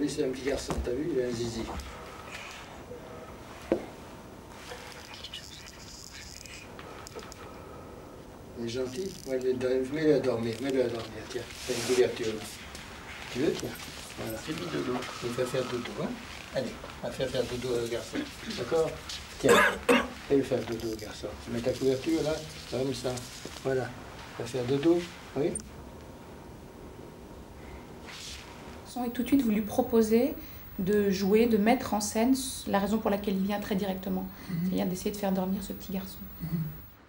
lui, c'est un petit garçon, t'as vu, il a un zizi. Il est gentil. Mets-le à dormir, tiens. T'as une couverture là. Tu veux, tiens. Voilà. Fais-lui dodo. Il va faire dodo, hein. Allez, on va faire dodo au garçon. D'accord? Tiens, fais-le faire dodo au garçon. Tu mets ta couverture là, comme ça. Voilà. Il va faire dodo, oui. Et tout de suite, vous lui proposez de jouer, de mettre en scène la raison pour laquelle il vient très directement. C'est-à-dire d'essayer de faire dormir ce petit garçon.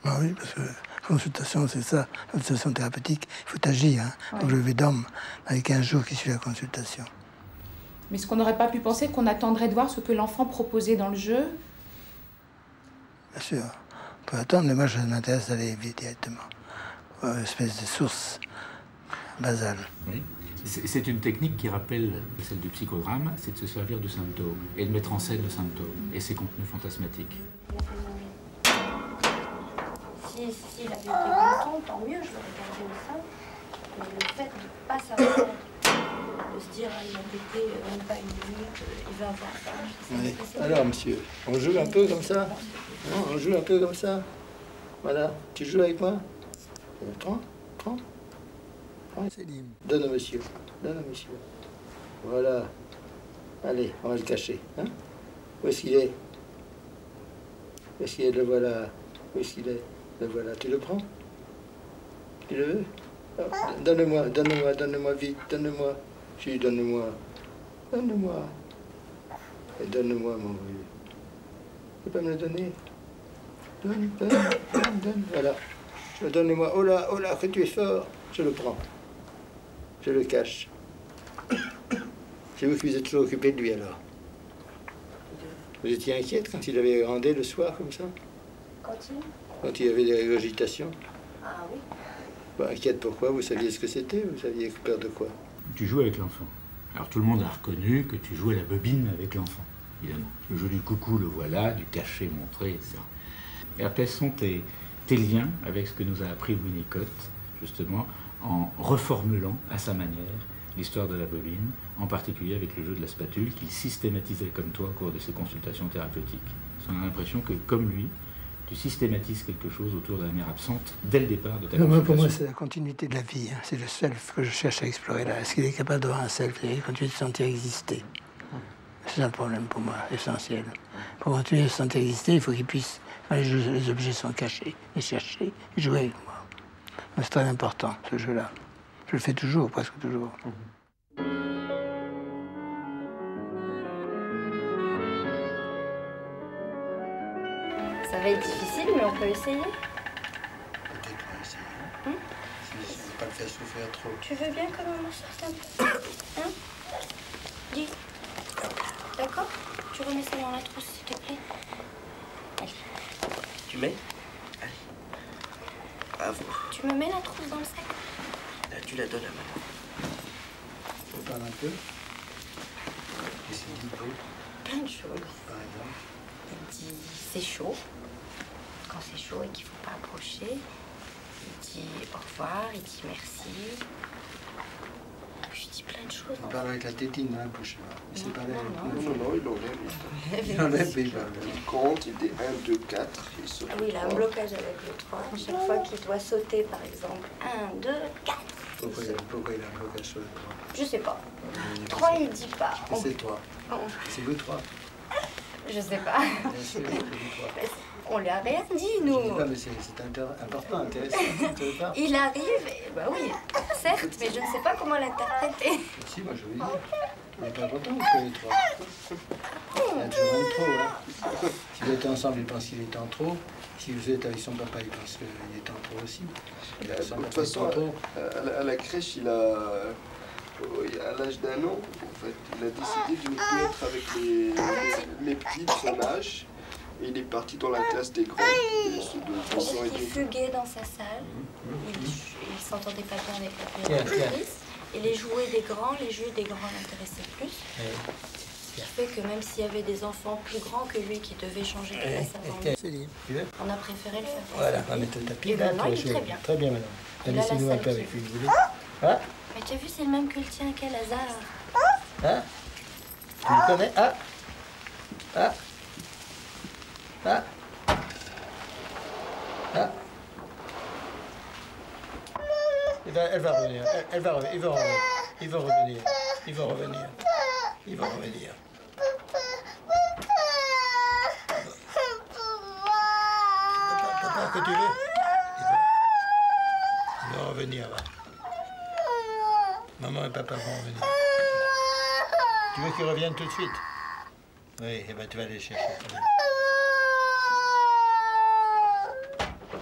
Ah oui, parce que la consultation, c'est ça. La consultation thérapeutique, il faut agir. Hein. Ouais. Donc je vais dormir avec 15 jours qui suit la consultation. Mais est-ce qu'on n'aurait pas pu penser qu'on attendrait de voir ce que l'enfant proposait dans le jeu? Bien sûr. On peut attendre, mais moi, je m'intéresse d'aller directement. Une espèce de source basale. Oui. C'est une technique qui rappelle celle du psychodrame, c'est de se servir de symptômes et de mettre en scène le symptôme et ses contenus fantasmatiques. S'il avait été content, tant mieux, je l'aurais gardé au sein. Mais le fait de ne pas savoir, de se dire, il a pété même pas une minute, il va avoir ça. Allez. Alors, monsieur, on joue un peu comme ça? Non, on joue un peu comme ça? Voilà. Tu joues avec moi? Prends. Donne au monsieur. Voilà. Allez, on va le cacher. Hein? Où est-ce qu'il est? Où est-ce qu'il est? Le voilà. Où est-ce qu'il est? Le voilà. Tu le prends? Tu le veux? Oh, donne-moi vite. Donne-moi. Donne-moi. Et donne-moi, mon vieux. Tu peux pas me le donner? Donne. Voilà. Donne-moi. Oh là, que tu es fort. Je le prends. Je le cache. C'est vous qui vous êtes toujours occupé de lui alors. Vous étiez inquiète quand il avait grondé le soir comme ça? Quand il avait des régurgitations? Ah oui. Bah, inquiète pourquoi? Vous saviez ce que c'était? Vous saviez peur de quoi? Tu joues avec l'enfant. Alors tout le monde a reconnu que tu jouais la bobine avec l'enfant, évidemment. Le jeu du coucou, le voilà, du caché montré, etc. Et alors quels sont tes liens avec ce que nous a appris Winnicott, justement, en reformulant à sa manière l'histoire de la bobine, en particulier avec le jeu de la spatule, qu'il systématisait comme toi au cours de ses consultations thérapeutiques. On a l'impression que, comme lui, tu systématises quelque chose autour de la mère absente dès le départ de ta consultation. Pour moi, c'est la continuité de la vie. Hein. C'est le self que je cherche à explorer là. Est-ce qu'il est capable d'avoir un self et continuer de se sentir exister? C'est ça le problème pour moi, essentiel. Pour continuer de se sentir exister, il faut qu'il puisse... Les objets sont cachés, les chercher, et jouer avec moi. C'est très important, ce jeu-là. Je le fais toujours, presque toujours. Ça va être difficile, mais on peut essayer. Peut-être on va essayer. Si je ne veux pas le faire souffrir trop. Tu veux bien que maman sorte un peu? Hein? Dis. D'accord? Tu remets ça dans la trousse, s'il te plaît. Allez. Tu mets? Allez. Bravo. Tu me mets la trousse dans le sac? Là, tu la donnes à maman. On parle un peu. Qu'est-ce qu'il dit, Paul? Plein de choses. Par exemple. Il dit c'est chaud. Quand c'est chaud et qu'il ne faut pas approcher. Il dit au revoir, il dit merci. Je dis plein de choses. On parle avec la tétine dans la bouche. Il s'est parlé avec Non, il enlève. Il enlève, il parle. Il compte, il dit 1, 2, 4. Il saute. Ah oui, il a un blocage avec le 3. Chaque fois qu'il doit sauter, par exemple. 1, 2, 4. Pourquoi il a un blocage sur le 3? Je sais pas. 3, il dit pas. C'est 3. C'est le 3. Je sais pas. Bien sûr, c'est le 3. On lui a rien dit, nous. Je dis pas, mais c'est important, intéressant. Il arrive, et bah oui, certes, mais je ne sais pas comment l'interpréter. Si, moi je veux dire. Il n'est pas content que les 3. Il y a toujours un trop. Hein. Si vous êtes ensemble, il pense qu'il est en trop. Si vous êtes avec son papa, il pense qu'il est en trop aussi. De toute façon, à la crèche, à l'âge d'1 an, en fait, il a décidé de ne plus être avec les petits de son âge. Et il est parti dans la classe des grands. Il était fugué dans sa salle. Il s'entendait pas bien avec la directrice. Et les jouets des grands l'intéressaient plus. Ce qui fait que même s'il y avait des enfants plus grands que lui qui devaient changer de classe avant lui, on a préféré le faire passer. Voilà, on va mettre le tapis. Et maintenant, il est très bien. Très bien, madame. Laissez-nous un peu avec lui, vous voulez? Mais tu as vu, c'est le même que le tien, quel hasard. Hein? Tu le connais? Ah! Ah! Ah! Ah! Elle va revenir. Il va revenir. Il va revenir. Il va revenir. Il va revenir. Papa, que tu veux? Il va revenir, là. Maman et papa vont revenir. Tu veux qu'ils reviennent tout de suite? Oui, et ben tu vas les chercher.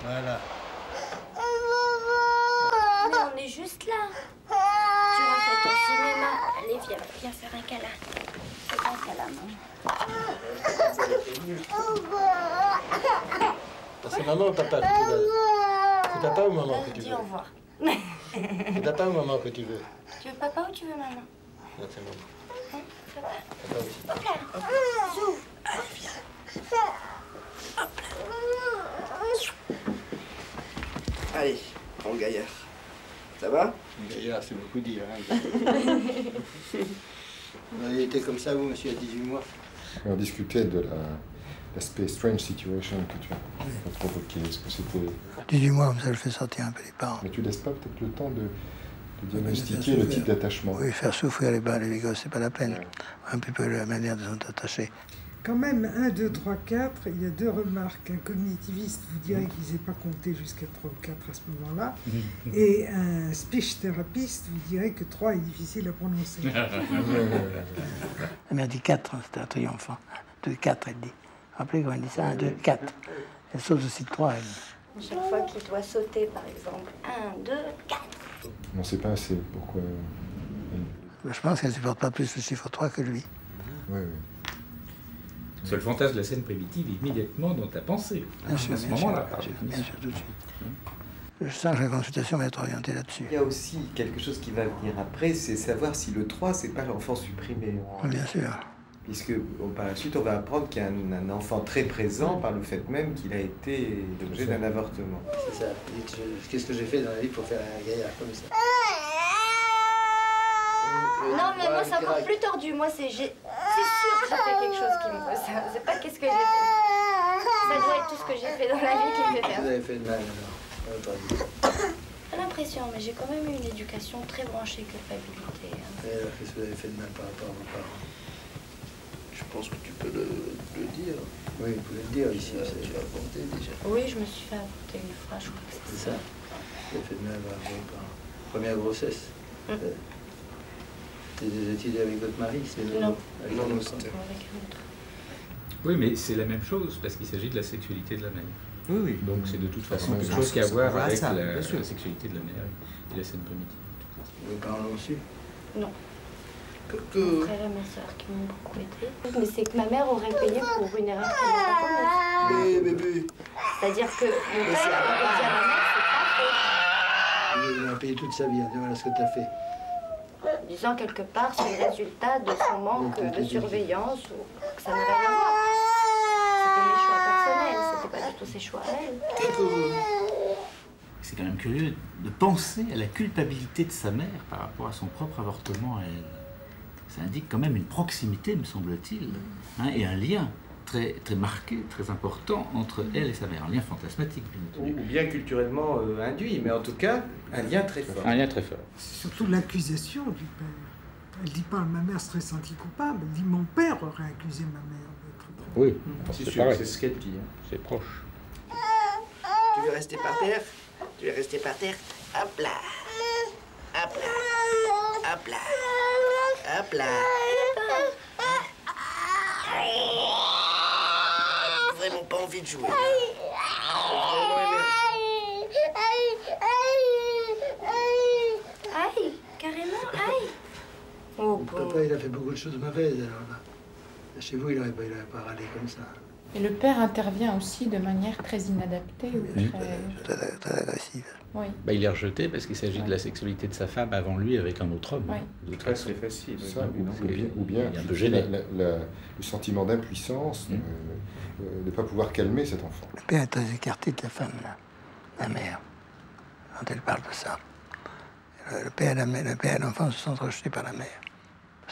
Voilà. Mais on est juste là. Tu vas faire ton cinéma. Allez, viens faire un câlin. Fais un câlin, maman. C'est maman ou papa que tu veux? C'est papa ou maman que tu Dis veux? au revoir. C'est papa ou maman que tu veux? Tu veux papa ou tu veux maman? Non, c'est maman. Hein, papa. Papa aussi. Hop là. Zou. Allez, viens. Hop là. Allez, grand gaillard. Ça va? Gaillard, c'est beaucoup dire. Hein. Vous avez été comme ça, vous, monsieur, à 18 mois? On discutait de l'aspect strange situation que tu as provoqué. Est-ce que c'était... 18 mois, comme ça, je fais sortir un peu les parents. Mais tu laisses pas peut-être le temps de diagnostiquer le type d'attachement? Oui, faire souffrir les gosses, c'est pas la peine. Un petit peu la manière de s'attacher. Quand même, 1, 2, 3, 4, il y a 2 remarques. Un cognitiviste vous dirait qu'ils n'aient pas compté jusqu'à 3 ou 4 à ce moment-là. Et un speech thérapeute vous dirait que 3 est difficile à prononcer. La mère dit 4, c'était un triomphant. 1, 2, 4, elle dit. Rappelez quand elle dit ça, 1, 2, 4. Elle saute aussi de 3, elle. Chaque fois qu'il doit sauter, par exemple. 1, 2, 4. On ne sait pas assez pourquoi... Je pense qu'elle ne supporte pas plus le chiffre 3 que lui. Oui, oui. C'est le fantasme de la scène primitive immédiatement dans ta pensée. Bien sûr, à ce bien moment-là. sûr, bien sûr, tout de suite. Je sens que la consultation va être orientée là-dessus. Il y a aussi quelque chose qui va venir après, c'est savoir si le 3, c'est pas l'enfant supprimé. Oui, bien sûr. Puisque par la suite, on va apprendre qu'il y a un enfant très présent par le fait même qu'il a été l'objet d'un avortement. C'est ça. Qu'est-ce que j'ai fait dans la vie pour faire un gaillard comme ça? Non, mais moi, c'est encore plus tordu. Moi, c'est sûr que j'ai fait quelque chose qui me fait ça. C'est pas qu'est-ce que j'ai fait. Ça doit être tout ce que j'ai fait dans la vie qui me fait faire. Vous avez fait de mal, alors. J'ai l'impression, mais j'ai quand même eu une éducation très branchée culpabilité. Hein. Et alors, qu'est-ce que vous avez fait de mal par rapport à vos parents? Je pense que tu peux le dire. Oui, vous pouvez le dire ici. Tu as raconté déjà. Oui, je me suis fait avorter une fois, je crois que C'est c'est ça? Vous avez fait de mal à vos parents. Première grossesse? C'était des études avec votre mari? Non. Avec Non, un non, autre. c'était... avec un autre. Oui, mais c'est la même chose parce qu'il s'agit de la sexualité de la mère. Oui, oui. Donc c'est de toute façon Je quelque pense chose qui a à que voir ça avec ça, la bien sûr. sexualité de la mère et la scène primitive. Vos parents l'ont su? Non. Mon Que... frère et ma soeur qui m'ont beaucoup aidé. Mais c'est que ma mère aurait payé pour une erreur qu'elle n'a pas commise. Mais bébé... C'est-à-dire que mon père aurait dit à ma mère, c'est pas Il a payé toute sa vie, hein. Voilà ce que tu as fait. faux. Disant quelque part, c'est le résultat de son manque de surveillance ou que ça n'avait rien à voir. C'était mes choix personnels, c'était pas du tout ses choix à elle. C'est quand même curieux de penser à la culpabilité de sa mère par rapport à son propre avortement à elle. Ça indique quand même une proximité, me semble-t-il, hein, et un lien très, très marqué, très important entre elle et sa mère. Un lien fantasmatique, bien Ou entendu. bien culturellement induit, mais en tout cas, un lien très fort. Un lien très fort. C'est surtout l'accusation du père. Elle dit pas ma mère serait sentie coupable, elle dit mon père aurait accusé ma mère d'être. Oui, C'est sûr, c'est ce qu'elle dit. Hein. c'est proche. Tu veux rester par terre? Tu veux rester par terre? Hop là! Hop là! Hop là! Hop là! J'ai vraiment pas envie de jouer. Aïe, carrément, aïe. Oh, bon. Papa, il a fait beaucoup de choses mauvaises, alors là. Chez vous, il n'aurait pas râlé comme ça. Et le père intervient aussi de manière très inadaptée ou très... Très agressive. Oui. Bah, il est rejeté parce qu'il s'agit de la sexualité de sa femme avant lui avec un autre homme. Oui. De toute Très, façon. très facile. Ça, oui. ou bien il est un peu gêné. le sentiment d'impuissance de ne pas pouvoir calmer cet enfant. Le père est très écarté de la femme, là. La mère. Quand elle parle de ça. Le père et l'enfant se sentent rejetés par la mère,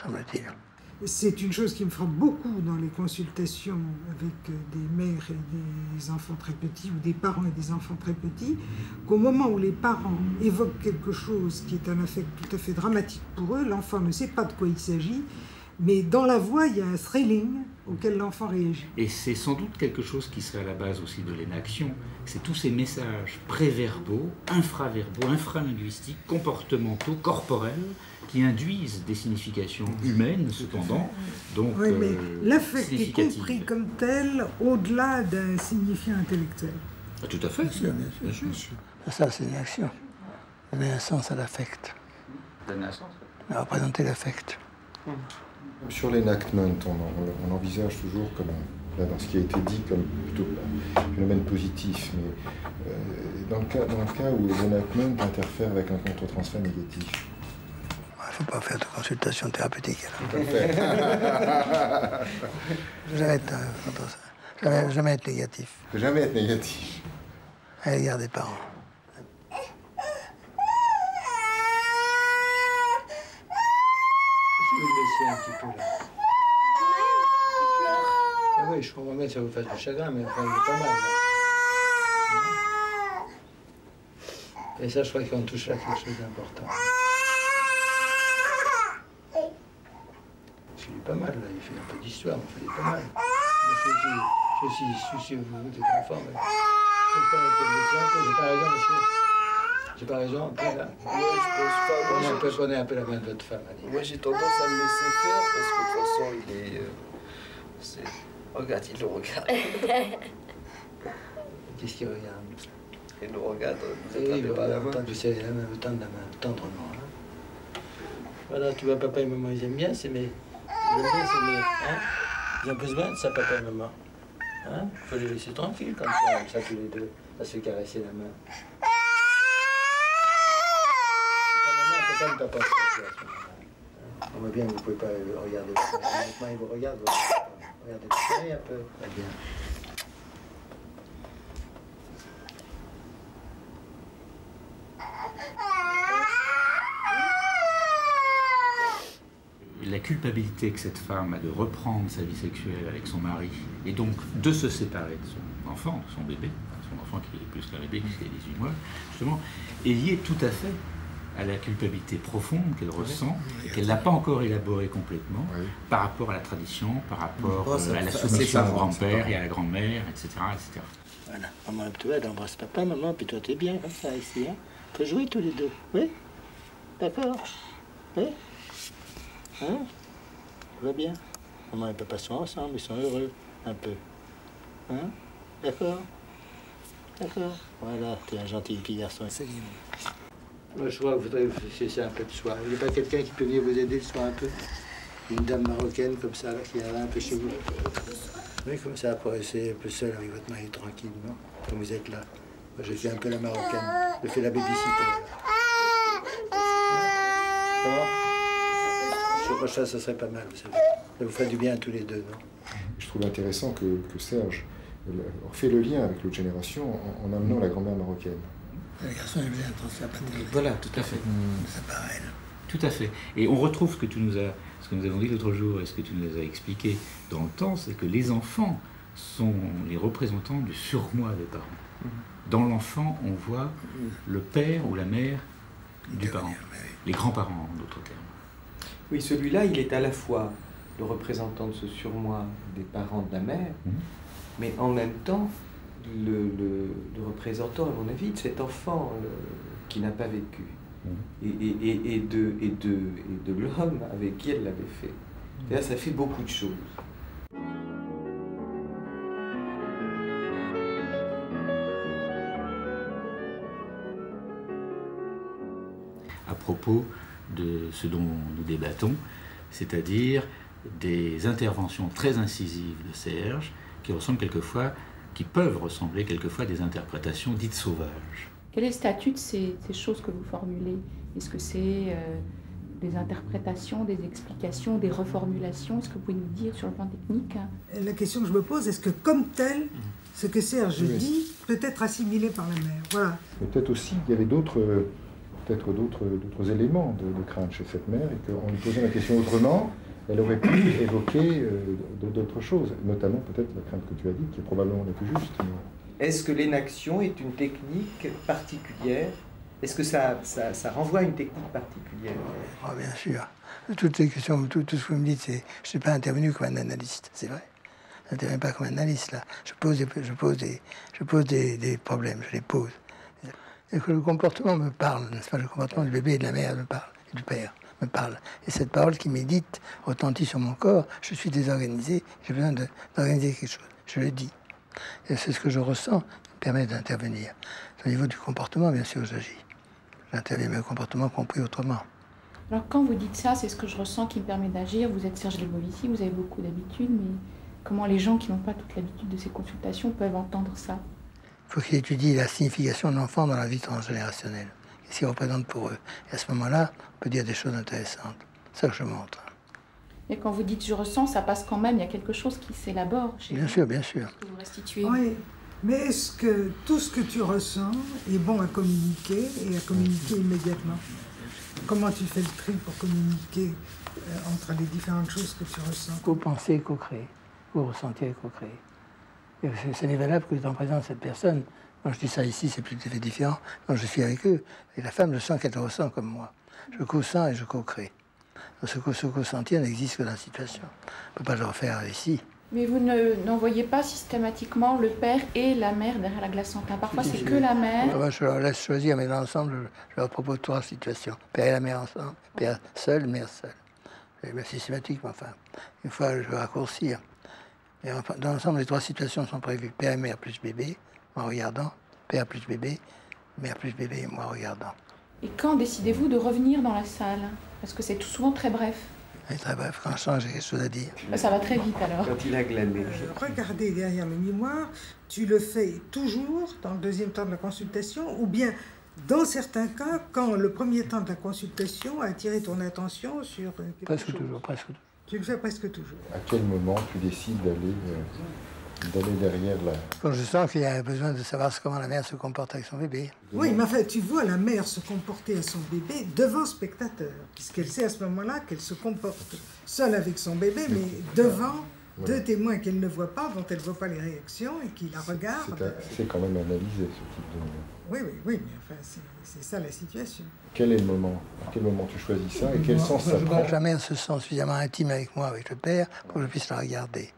semble-t-il. C'est une chose qui me frappe beaucoup dans les consultations avec des mères et des enfants très petits, ou des parents et des enfants très petits, qu'au moment où les parents évoquent quelque chose qui est un affect tout à fait dramatique pour eux, l'enfant ne sait pas de quoi il s'agit, mais dans la voix, il y a un thrilling auquel l'enfant réagit. Et c'est sans doute quelque chose qui serait à la base aussi de l'énaction, c'est tous ces messages préverbaux, infraverbaux, infralinguistiques, comportementaux, corporels, qui induisent des significations humaines, cependant, donc oui, mais l'affect est significatives. compris comme tel au-delà d'un signifiant intellectuel. Ah, tout à fait. Bien sûr. Ça, c'est une action. Donner un sens à l'affect. Donner un sens. Représenter l'affect. Sur l'enactment, on envisage toujours comme, là, dans ce qui a été dit, comme plutôt un phénomène positif, mais dans le cas où l'enactment interfère avec un contre-transfert négatif. Il ne faut pas faire de consultation thérapeutique. Tout à fait. Jamais être négatif. Jamais être négatif. À l'égard des parents. Si vous le laissez un petit peu là. Ah oui, je comprends bien que ça vous fasse du chagrin, mais enfin, il est pas mal là. Et ça, je crois qu'on touche là quelque chose d'important. Parce qu'il est pas mal là, il fait un peu d'histoire, mais enfin, il est pas mal. Moi, je suis soucieux de vous, des enfants, mais j'ai pas raison, monsieur. J'ai pas raison, un peu là. Ouais, je pense pas. Prenez un peu la main de votre femme, allez. Moi, j'ai tendance à me laisser faire parce que de toute façon, il est. Regarde, il le regarde. Qu'est-ce qu'il regarde? Il nous regarde, vous Oui, attrapez pas la main. vous serrez la main, vous tendez la main, tendrement. Hein. Voilà, tu vois, papa et maman, ils aiment bien, c'est mes. Ils aiment bien, c'est mes. Hein? Ils ont besoin de ça, papa et maman. Hein? Faut les laisser tranquilles comme ça tous les deux. Ça se fait caresser la main. C'est pas papa. On voit bien que vous ne pouvez pas regarder. Maintenant, il vous regarde. Regardez, oui, un peu. Très bien. La culpabilité que cette femme a de reprendre sa vie sexuelle avec son mari et donc de se séparer de son enfant, de son bébé, son enfant qui est plus qu'un bébé puisqu'il a 18 mois, justement, est liée tout à fait à la culpabilité profonde qu'elle ressent, qu'elle n'a pas encore élaborée complètement, par rapport à la tradition, par rapport à la soumission au grand-père et à la grand-mère, etc., etc. Voilà, maman, tu vois, elle embrasse papa, maman, puis toi, t'es bien comme ça ici, hein. On peut jouer tous les deux, oui? D'accord? Oui? Hein? Tout va bien? Maman et papa sont ensemble, ils sont heureux, un peu. Hein? D'accord? D'accord? Voilà, t'es un gentil petit garçon. Moi, je crois que vous voudrez vous cesser un peu de soir. Il n'y a pas quelqu'un qui peut venir vous aider le soir un peu? Une dame marocaine comme ça, là, qui est là un peu chez vous? Oui, comme ça, pour rester un peu seul avec votre mari tranquillement, comme vous êtes là. Moi, je fais un peu la marocaine. Je fais la babysitter. Ça va? Je crois que ça serait pas mal, vous savez. Ça vous ferait du bien à tous les deux, non? Je trouve intéressant que Serge fait le lien avec l'autre génération en amenant la grand-mère marocaine. Le garçon est bien transfert paternel. Voilà, tout à fait. Ça part elle. Tout à fait. Et on retrouve ce que nous avons dit l'autre jour et ce que tu nous as expliqué dans le temps, c'est que les enfants sont les représentants du surmoi des parents. Dans l'enfant, on voit le père ou la mère du parent, les grands-parents en d'autres termes. Oui, celui-là, il est à la fois le représentant de ce surmoi des parents de la mère, mais en même temps le représentant, à mon avis, de cet enfant qui n'a pas vécu. Et de l'homme avec qui elle l'avait fait. Et là, ça fait beaucoup de choses. À propos de ce dont nous débattons, c'est-à-dire des interventions très incisives de Serge qui peuvent ressembler quelquefois à des interprétations dites sauvages. Quel est le statut de ces choses que vous formulez? Est-ce que c'est des interprétations, des explications, des reformulations? Est-ce que vous pouvez nous dire sur le plan technique? La question que je me pose, est-ce que comme tel, ce que Serge dit peut être assimilé par la mère? Voilà. Peut-être aussi qu'il y avait d'autres éléments de crainte chez cette mère et qu'en lui posant la question autrement, elle aurait pu évoquer d'autres choses, notamment peut-être la crainte que tu as dit, qui est probablement la plus juste. Mais... Est-ce que l'énaction est une technique particulière? Est-ce que ça renvoie à une technique particulière? Oh, bien sûr. Toutes les questions, tout ce que vous me dites, je ne suis pas intervenu comme un analyste, c'est vrai. Je n'interviens pas comme un analyste, là. Je pose des problèmes, je les pose. Et que le comportement me parle, n'est-ce pas? Le comportement du bébé et de la mère me parle, et du père me parle. Et cette parole qui médite retentit sur mon corps. Je suis désorganisé, j'ai besoin d'organiser quelque chose. Je le dis. Et c'est ce que je ressens qui me permet d'intervenir. Au niveau du comportement, bien sûr, j'agis. J'interviens dans le comportement compris autrement. Alors quand vous dites ça, c'est ce que je ressens qui me permet d'agir. Vous êtes Serge Lebovici, vous avez beaucoup d'habitude, mais comment les gens qui n'ont pas toute l'habitude de ces consultations peuvent entendre ça? Il faut qu'ils étudient la signification de l'enfant dans la vie transgénérationnelle. Qu'est-ce qu'il représente pour eux? Et à ce moment-là, on peut dire des choses intéressantes. C'est ça que je montre. Et quand vous dites je ressens, ça passe quand même, il y a quelque chose qui s'élabore chez vous. Bien sûr, bien sûr. Que vous restituez. Oui, mais est-ce que tout ce que tu ressens est bon à communiquer et à communiquer immédiatement? Comment tu fais le tri pour communiquer entre les différentes choses que tu ressens? Co-penser, co-créer. Co-ressentir et co-créer. Ce n'est valable que en présence de cette personne. Quand je dis ça ici, c'est tout à fait différent. Quand je suis avec eux, et la femme, je sens qu'elle ressent comme moi. Je co-sens et je co-crée. Ce co-sentir n'existe que dans la situation. On ne peut pas le refaire ici. Mais vous n'envoyez pas systématiquement le père et la mère derrière la glace en pain. Parfois, c'est que la mère. Je leur laisse choisir, mais dans l'ensemble, je leur propose 3 situations. Père et la mère ensemble, père seul, mère seule. Mais systématiquement, enfin. Une fois, je vais raccourcir. Et enfin, dans l'ensemble, les 3 situations sont prévues. Père et mère plus bébé, moi regardant. Père plus bébé, mère plus bébé et moi regardant. Et quand décidez-vous de revenir dans la salle? Parce que c'est tout souvent très bref. Et très bref, quand je sens, j'ai quelque chose à dire. Ça va très vite alors. Quand il a glané. Regarder derrière le miroir, tu le fais toujours dans le deuxième temps de la consultation, ou bien dans certains cas, quand le premier temps de la consultation a attiré ton attention sur quelque presque chose. Toujours, presque toujours. Tu le fais presque toujours. À quel moment tu décides d'aller derrière la... Quand je sens qu'il y a besoin de savoir comment la mère se comporte avec son bébé. Oui, mais en fait, tu vois la mère se comporter à son bébé devant spectateur, puisqu'elle sait à ce moment-là qu'elle se comporte seule avec son bébé, mais devant deux témoins qu'elle ne voit pas, dont elle ne voit pas les réactions et qui la regardent. C'est quand même analysé, ce type de... Oui, mais enfin, c'est ça la situation. Quel est le moment? À quel moment tu choisis ça et quel sens ça prend? La mère se sent suffisamment intime avec moi, avec le père, pour que je puisse la regarder.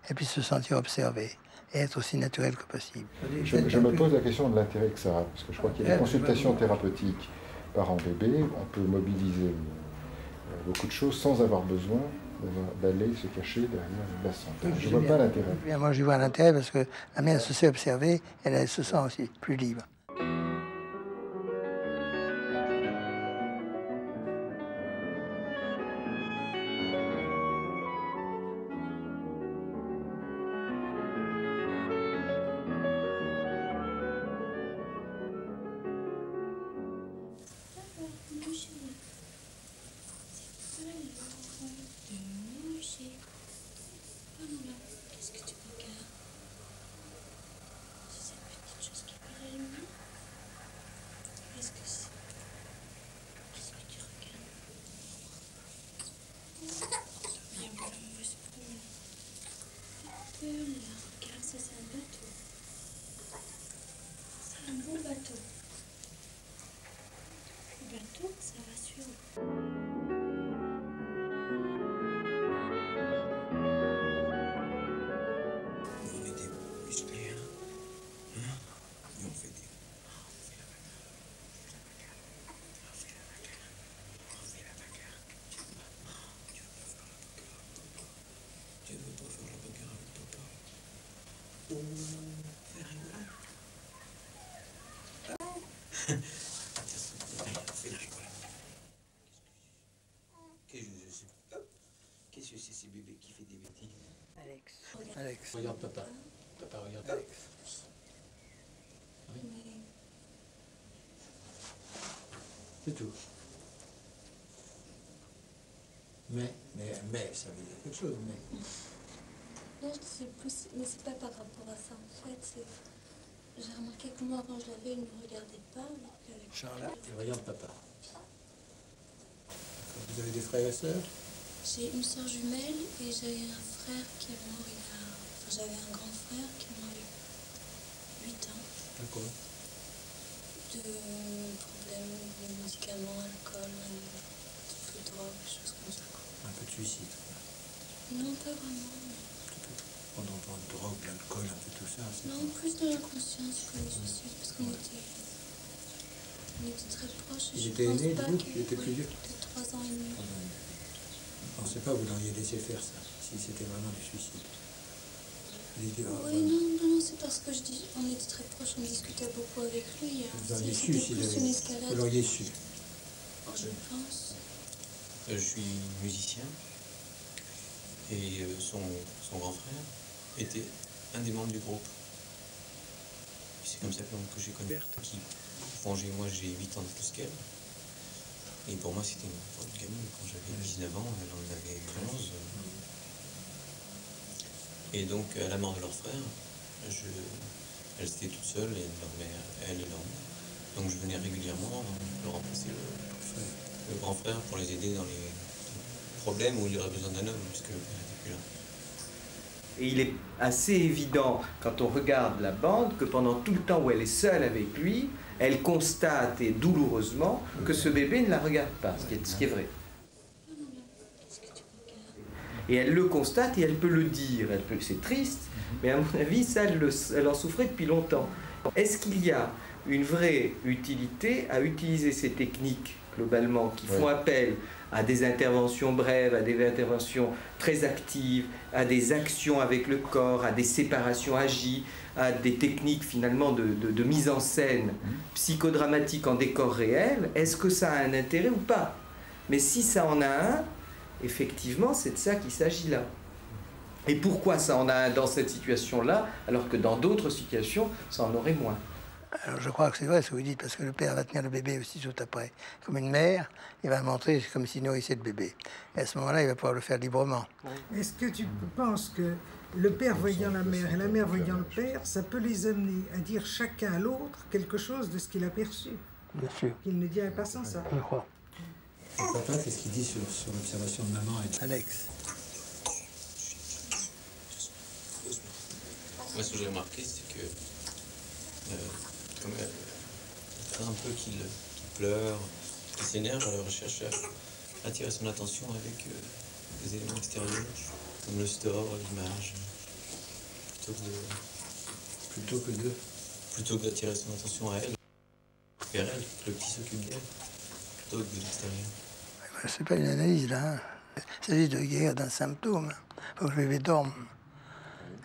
Et puis se sentir observé et être aussi naturel que possible. Je me pose la question de l'intérêt que ça a, parce que je crois qu'il y a des consultations thérapeutiques parents-bébés, on peut mobiliser beaucoup de choses sans avoir besoin d'aller se cacher derrière une glace en pain. Je ne vois pas l'intérêt. Moi, j'y vois l'intérêt parce que la mère se sait observer, elle se sent aussi plus libre. Qu'est-ce que c'est ces bébés qui fait des bêtises? Alex. Regarde papa. Papa, regarde Alex. Oui. C'est tout. Mais, ça veut dire quelque chose, mais... Non, c'est plus... Mais c'est pas par rapport à ça, en fait. J'ai remarqué que moi, quand je l'avais, il ne me regardait pas. Charlotte, regarde papa. Vous avez des frères et sœurs? J'ai une sœur jumelle et j'ai un frère qui est mort j'avais un grand frère qui est mort il y a 8 ans. D'accord. De problèmes de médicaments, alcool, de drogue, des choses comme ça. Un peu de suicide. Non, pas vraiment. Pendant de drogue, l'alcool, un peu tout ça. Non, plus de l'inconscience que le suicide, parce qu'on était très proches. Il était aîné, du coup, il était plus vieux. Il était 3 ans et demi. On ne sait pas, vous l'auriez laissé faire ça, si c'était vraiment du suicide. Oui, non, c'est parce que on était très proches, on discutait beaucoup avec lui. Vous l'auriez su s'il avait... Vous l'auriez su. Je pense. Je suis musicien et son grand frère était un des membres du groupe. C'est comme ça que j'ai connu Berthe. Moi j'ai 8 ans de plus qu'elle. Et pour moi c'était une gamine. Quand j'avais 19 ans, elle en avait 11. Et donc, à la mort de leur frère, elles étaient toutes seules, et leur mère, elle et leur mère. Donc je venais régulièrement leur remplacer le grand frère pour les aider dans les problèmes où il y aurait besoin d'un homme, puisque le père n'était plus là. Et il est assez évident, quand on regarde la bande, que pendant tout le temps où elle est seule avec lui, elle constate, et douloureusement, que ce bébé ne la regarde pas, ce qui est vrai. Et elle le constate et elle peut le dire. C'est triste, mais à mon avis, ça, elle en souffrait depuis longtemps. Est-ce qu'il y a une vraie utilité à utiliser ces techniques, globalement, qui font appel à des interventions brèves, à des interventions très actives, à des actions avec le corps, à des séparations agies, à des techniques finalement de mise en scène psychodramatique en décor réel? Est-ce que ça a un intérêt ou pas? Mais si ça en a un, effectivement, c'est de ça qu'il s'agit là. Et pourquoi ça en a un dans cette situation-là, alors que dans d'autres situations, ça en aurait moins? Alors je crois que c'est vrai ce que vous dites, parce que le père va tenir le bébé aussi tout après. Comme une mère, il va montrer comme s'il nourrissait le bébé. Et à ce moment-là, il va pouvoir le faire librement. Est-ce que tu penses que le père voyant la mère et la mère voyant le père, ça peut les amener à dire chacun à l'autre quelque chose de ce qu'il a perçu? Bien sûr. Qu'il ne dirait pas sans ça. Je crois. Et papa, qu'est-ce qu'il dit sur l'observation de maman et Alex. Moi, ce que j'ai remarqué, c'est que comme elle craint un peu qu'il pleure, qu'il s'énerve, elle recherche à attirer son attention avec des éléments extérieurs, comme le store, l'image, plutôt que d'attirer son attention à elle, vers elle, que le petit s'occupe d'elle, plutôt que de l'extérieur. C'est pas une analyse là. Il s'agit de guérir d'un symptôme. Il faut que le bébé dorme.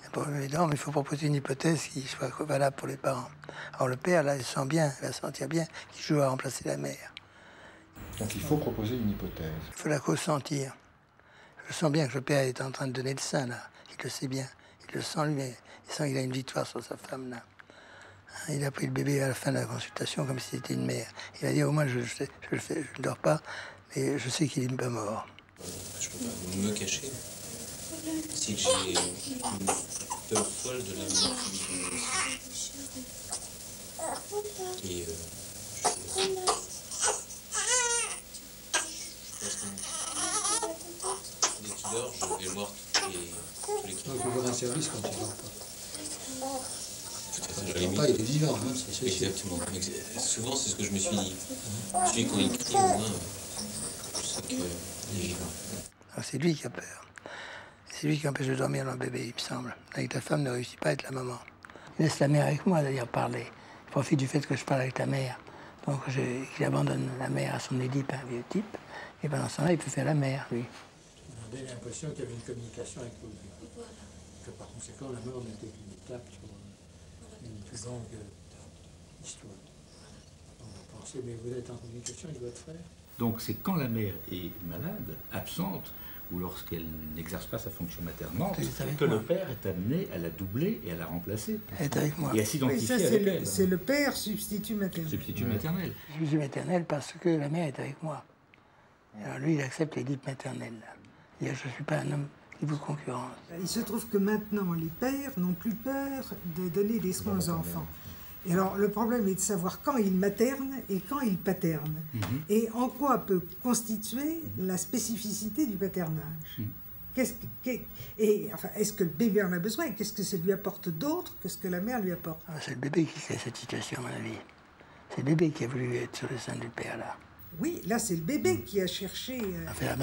Et pour que le bébé dorme, il faut proposer une hypothèse qui soit valable pour les parents. Alors le père, là, il sent bien, il va sentir bien qu'il joue à remplacer la mère. Donc il faut proposer une hypothèse. Il faut la consentir. Je sens bien que le père est en train de donner le sein là. Il le sait bien. Il le sent lui-même. Il sent qu'il a une victoire sur sa femme là. Il a pris le bébé à la fin de la consultation comme si c'était une mère. Il a dit au moins je ne dors pas, mais je sais qu'il n'est pas mort. Je peux pas me cacher. C'est que j'ai une peur folle de la mort qui et dès qu'il dort, je vais voir tous les il faut voir un service quand il dort pas. Il est vivant, hein, c'est exactement. Souvent, c'est ce que je me suis dit. Celui quand il crie, au moins, je sais qu'il est vivant. C'est lui qui a peur. C'est lui qui empêche de dormir dans le bébé, il me semble. Avec ta femme ne réussit pas à être la maman. Il laisse la mère avec moi, d'ailleurs, parler. Il profite du fait que je parle avec la mère. Donc, il abandonne la mère à son Édipe, un vieux type. Et pendant ce temps-là, il peut faire la mère, lui. On avait l'impression qu'il y avait une communication avec vous. Que par conséquent, la mort n'était qu'une étape sur une plus longue histoire. On a pensé, mais vous êtes en communication avec votre frère? Donc c'est quand la mère est malade, absente, ou lorsqu'elle n'exerce pas sa fonction maternante, que le père est amené à la doubler et à la remplacer. Elle est avec moi. Et à s'identifier avec elle. C'est le père substitut maternel. Substitut maternel. Substitut maternel parce que la mère est avec moi. Alors lui, il accepte l'Édipe maternelle. Je ne suis pas un homme qui vous concurrence. Il se trouve que maintenant, les pères n'ont plus peur de donner des soins aux enfants. Et alors, le problème est de savoir quand il materne et quand il paterne. Et en quoi peut constituer la spécificité du paternage. Est-ce que le bébé en a besoin? Qu'est-ce que ça lui apporte d'autre que ce que la mère lui apporte? C'est le bébé qui crée cette situation, à mon avis. C'est le bébé qui a voulu être sur le sein du père, là. Oui, là, c'est le bébé qui a cherché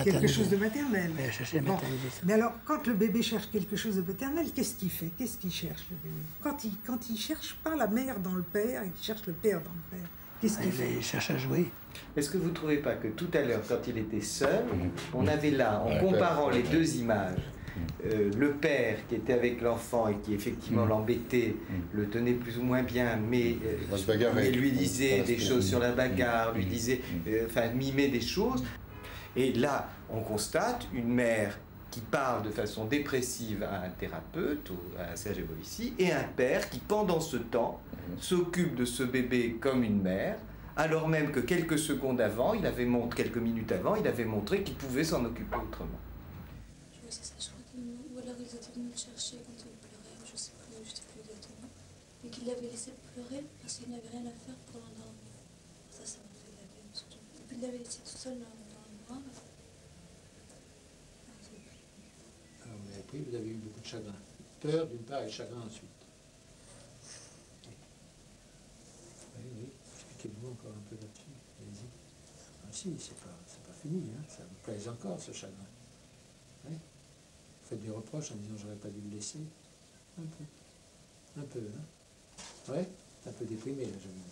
quelque chose de maternel. Il a cherché la maternité. Mais alors, quand le bébé cherche quelque chose de maternel, qu'est-ce qu'il fait? Qu'est-ce qu'il cherche, le bébé? Quand il cherche pas la mère dans le père, et qu'il cherche le père dans le père, qu'est-ce qu'il fait? Il cherche à jouer. Est-ce que vous ne trouvez pas que tout à l'heure, quand il était seul, on avait là, en comparant les deux images, le père qui était avec l'enfant et qui effectivement l'embêtait, le tenait plus ou moins bien, mais lui disait des choses sur la bagarre, lui disait, mimait des choses. Et là, on constate une mère qui parle de façon dépressive à un thérapeute, ou à Serge Bovici, et un père qui, pendant ce temps, s'occupe de ce bébé comme une mère, alors même que quelques secondes avant, quelques minutes avant, il avait montré qu'il pouvait s'en occuper autrement. Oui, c'est ça, je crois ou alors ils étaient venus le chercher quand il pleurait, je sais plus exactement, et qu'il l'avait laissé pleurer parce qu'il n'avait rien à faire pour l'endormir. Ça m'a fait de la peine, surtout. Et puis il l'avait laissé tout seul dans le noir. Vous avez pris, vous avez eu beaucoup de chagrin. Peur d'une part et chagrin ensuite. Oui. Expliquez-nous encore un peu là-dessus. Allez-y. Ah si, c'est pas fini, hein. Ça vous plaise encore ce chagrin. Oui. Vous faites des reproches en disant j'aurais pas dû le laisser. Un peu, hein. Ouais, un peu déprimé là, j'avoue.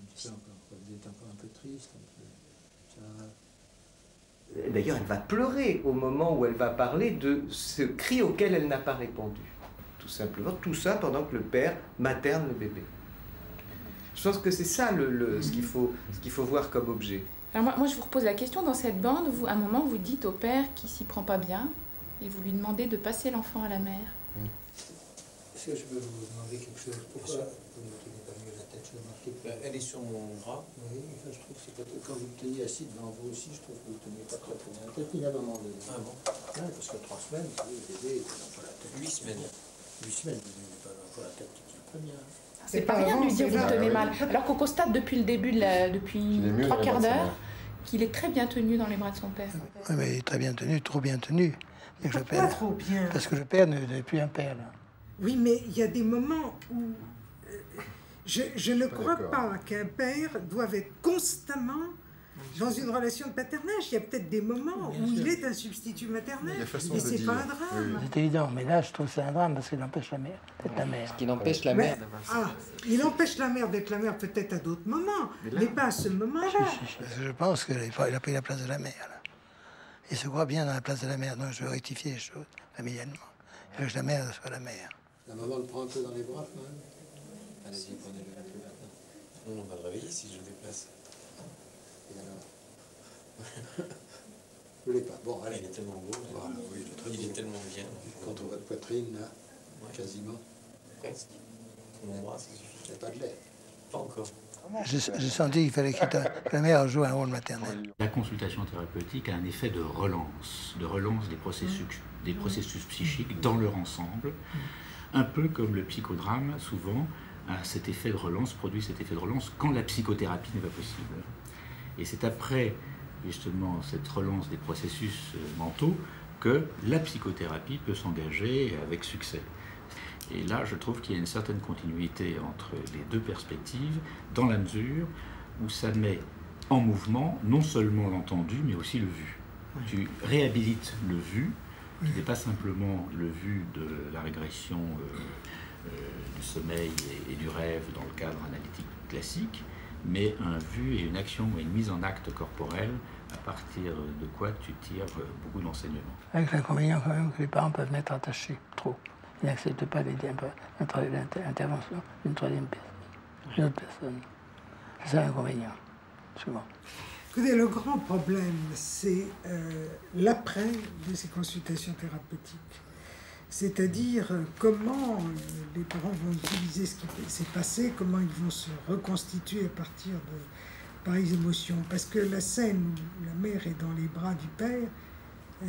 Un petit peu encore. Vous êtes encore un peu triste, D'ailleurs, elle va pleurer au moment où elle va parler de ce cri auquel elle n'a pas répondu. Tout simplement, tout ça pendant que le père materne le bébé. Je pense que c'est ça ce qu'il faut voir comme objet. Alors moi, je vous repose la question, dans cette bande, à un moment, vous dites au père qui s'y prend pas bien, et vous lui demandez de passer l'enfant à la mère. Est-ce que je peux vous demander quelque chose? Pourquoi vous ne tenez pas mieux la tête? Elle est sur mon bras. Oui, enfin, je trouve que c'est quand vous le teniez assis devant vous aussi, je trouve que vous ne tenez pas très bien la tête. Il y a un moment donné. Ah bon? Ouais, parce que 3 semaines, vous savez, le bébé n'a pas la tête. 8 semaines. 8 semaines, vous n'avez pas la tête qui tient très bien. C'est pas rien de lui dire vous le tenez mal. Alors qu'on constate depuis le début, depuis 3 quarts d'heure, qu'il est très bien tenu dans les bras de son père. Oui, mais il est très bien tenu, trop bien tenu. Pas trop bien. Parce que le père n'est plus un père, là. Oui, mais il y a des moments où je ne crois pas qu'un père doive être constamment dans une relation de paternage. Il y a peut-être des moments où il est un substitut maternel, et c'est pas un drame. C'est évident, mais là, je trouve que c'est un drame parce qu'il empêche la mère d'être la mère. Ce qui empêche la mère d'avoir ça. Il empêche la mère d'être la mère peut-être à d'autres moments, mais pas à ce moment-là. Je pense qu'il a pris la place de la mère, là. Il se croit bien dans la place de la mère, donc je veux rectifier les choses familialement. Il veut que la mère soit la mère. La maman le prend un peu dans les bras, quand même. Allez-y, prenez-le un peu maintenant. On va le réveiller si je le déplace. Et alors? Vous voulez pas? Bon, allez. Il est tellement beau. Voilà, oui, il est très beau. Il est tellement bien. Contre votre poitrine, là, quasiment. Presque. Mon bras, ça suffit. Il n'y a pas de lait. Pas encore. J'ai senti qu'il fallait que la mère joue un rôle maternel. La consultation thérapeutique a un effet de relance des processus psychiques dans leur ensemble, un peu comme le psychodrame, souvent, a cet effet de relance, produit cet effet de relance quand la psychothérapie n'est pas possible. Et c'est après, justement, cette relance des processus mentaux que la psychothérapie peut s'engager avec succès. Et là, je trouve qu'il y a une certaine continuité entre les deux perspectives, dans la mesure où ça met en mouvement non seulement l'entendu, mais aussi le vu. Tu réhabilites le vu, qui n'est pas simplement le vu de la régression du sommeil et du rêve dans le cadre analytique classique, mais un vu et une action et une mise en acte corporelle à partir de quoi tu tires beaucoup d'enseignements. Avec l'inconvénient quand même que les parents peuvent m'être attachés trop. Ils n'acceptent pas l'intervention d'une troisième personne, d'une autre personne. C'est ça l'inconvénient, souvent. Écoutez, le grand problème, c'est l'après de ces consultations thérapeutiques. C'est-à-dire comment les parents vont utiliser ce qui s'est passé, comment ils vont se reconstituer à partir de pareilles émotions. Parce que la scène où la mère est dans les bras du père,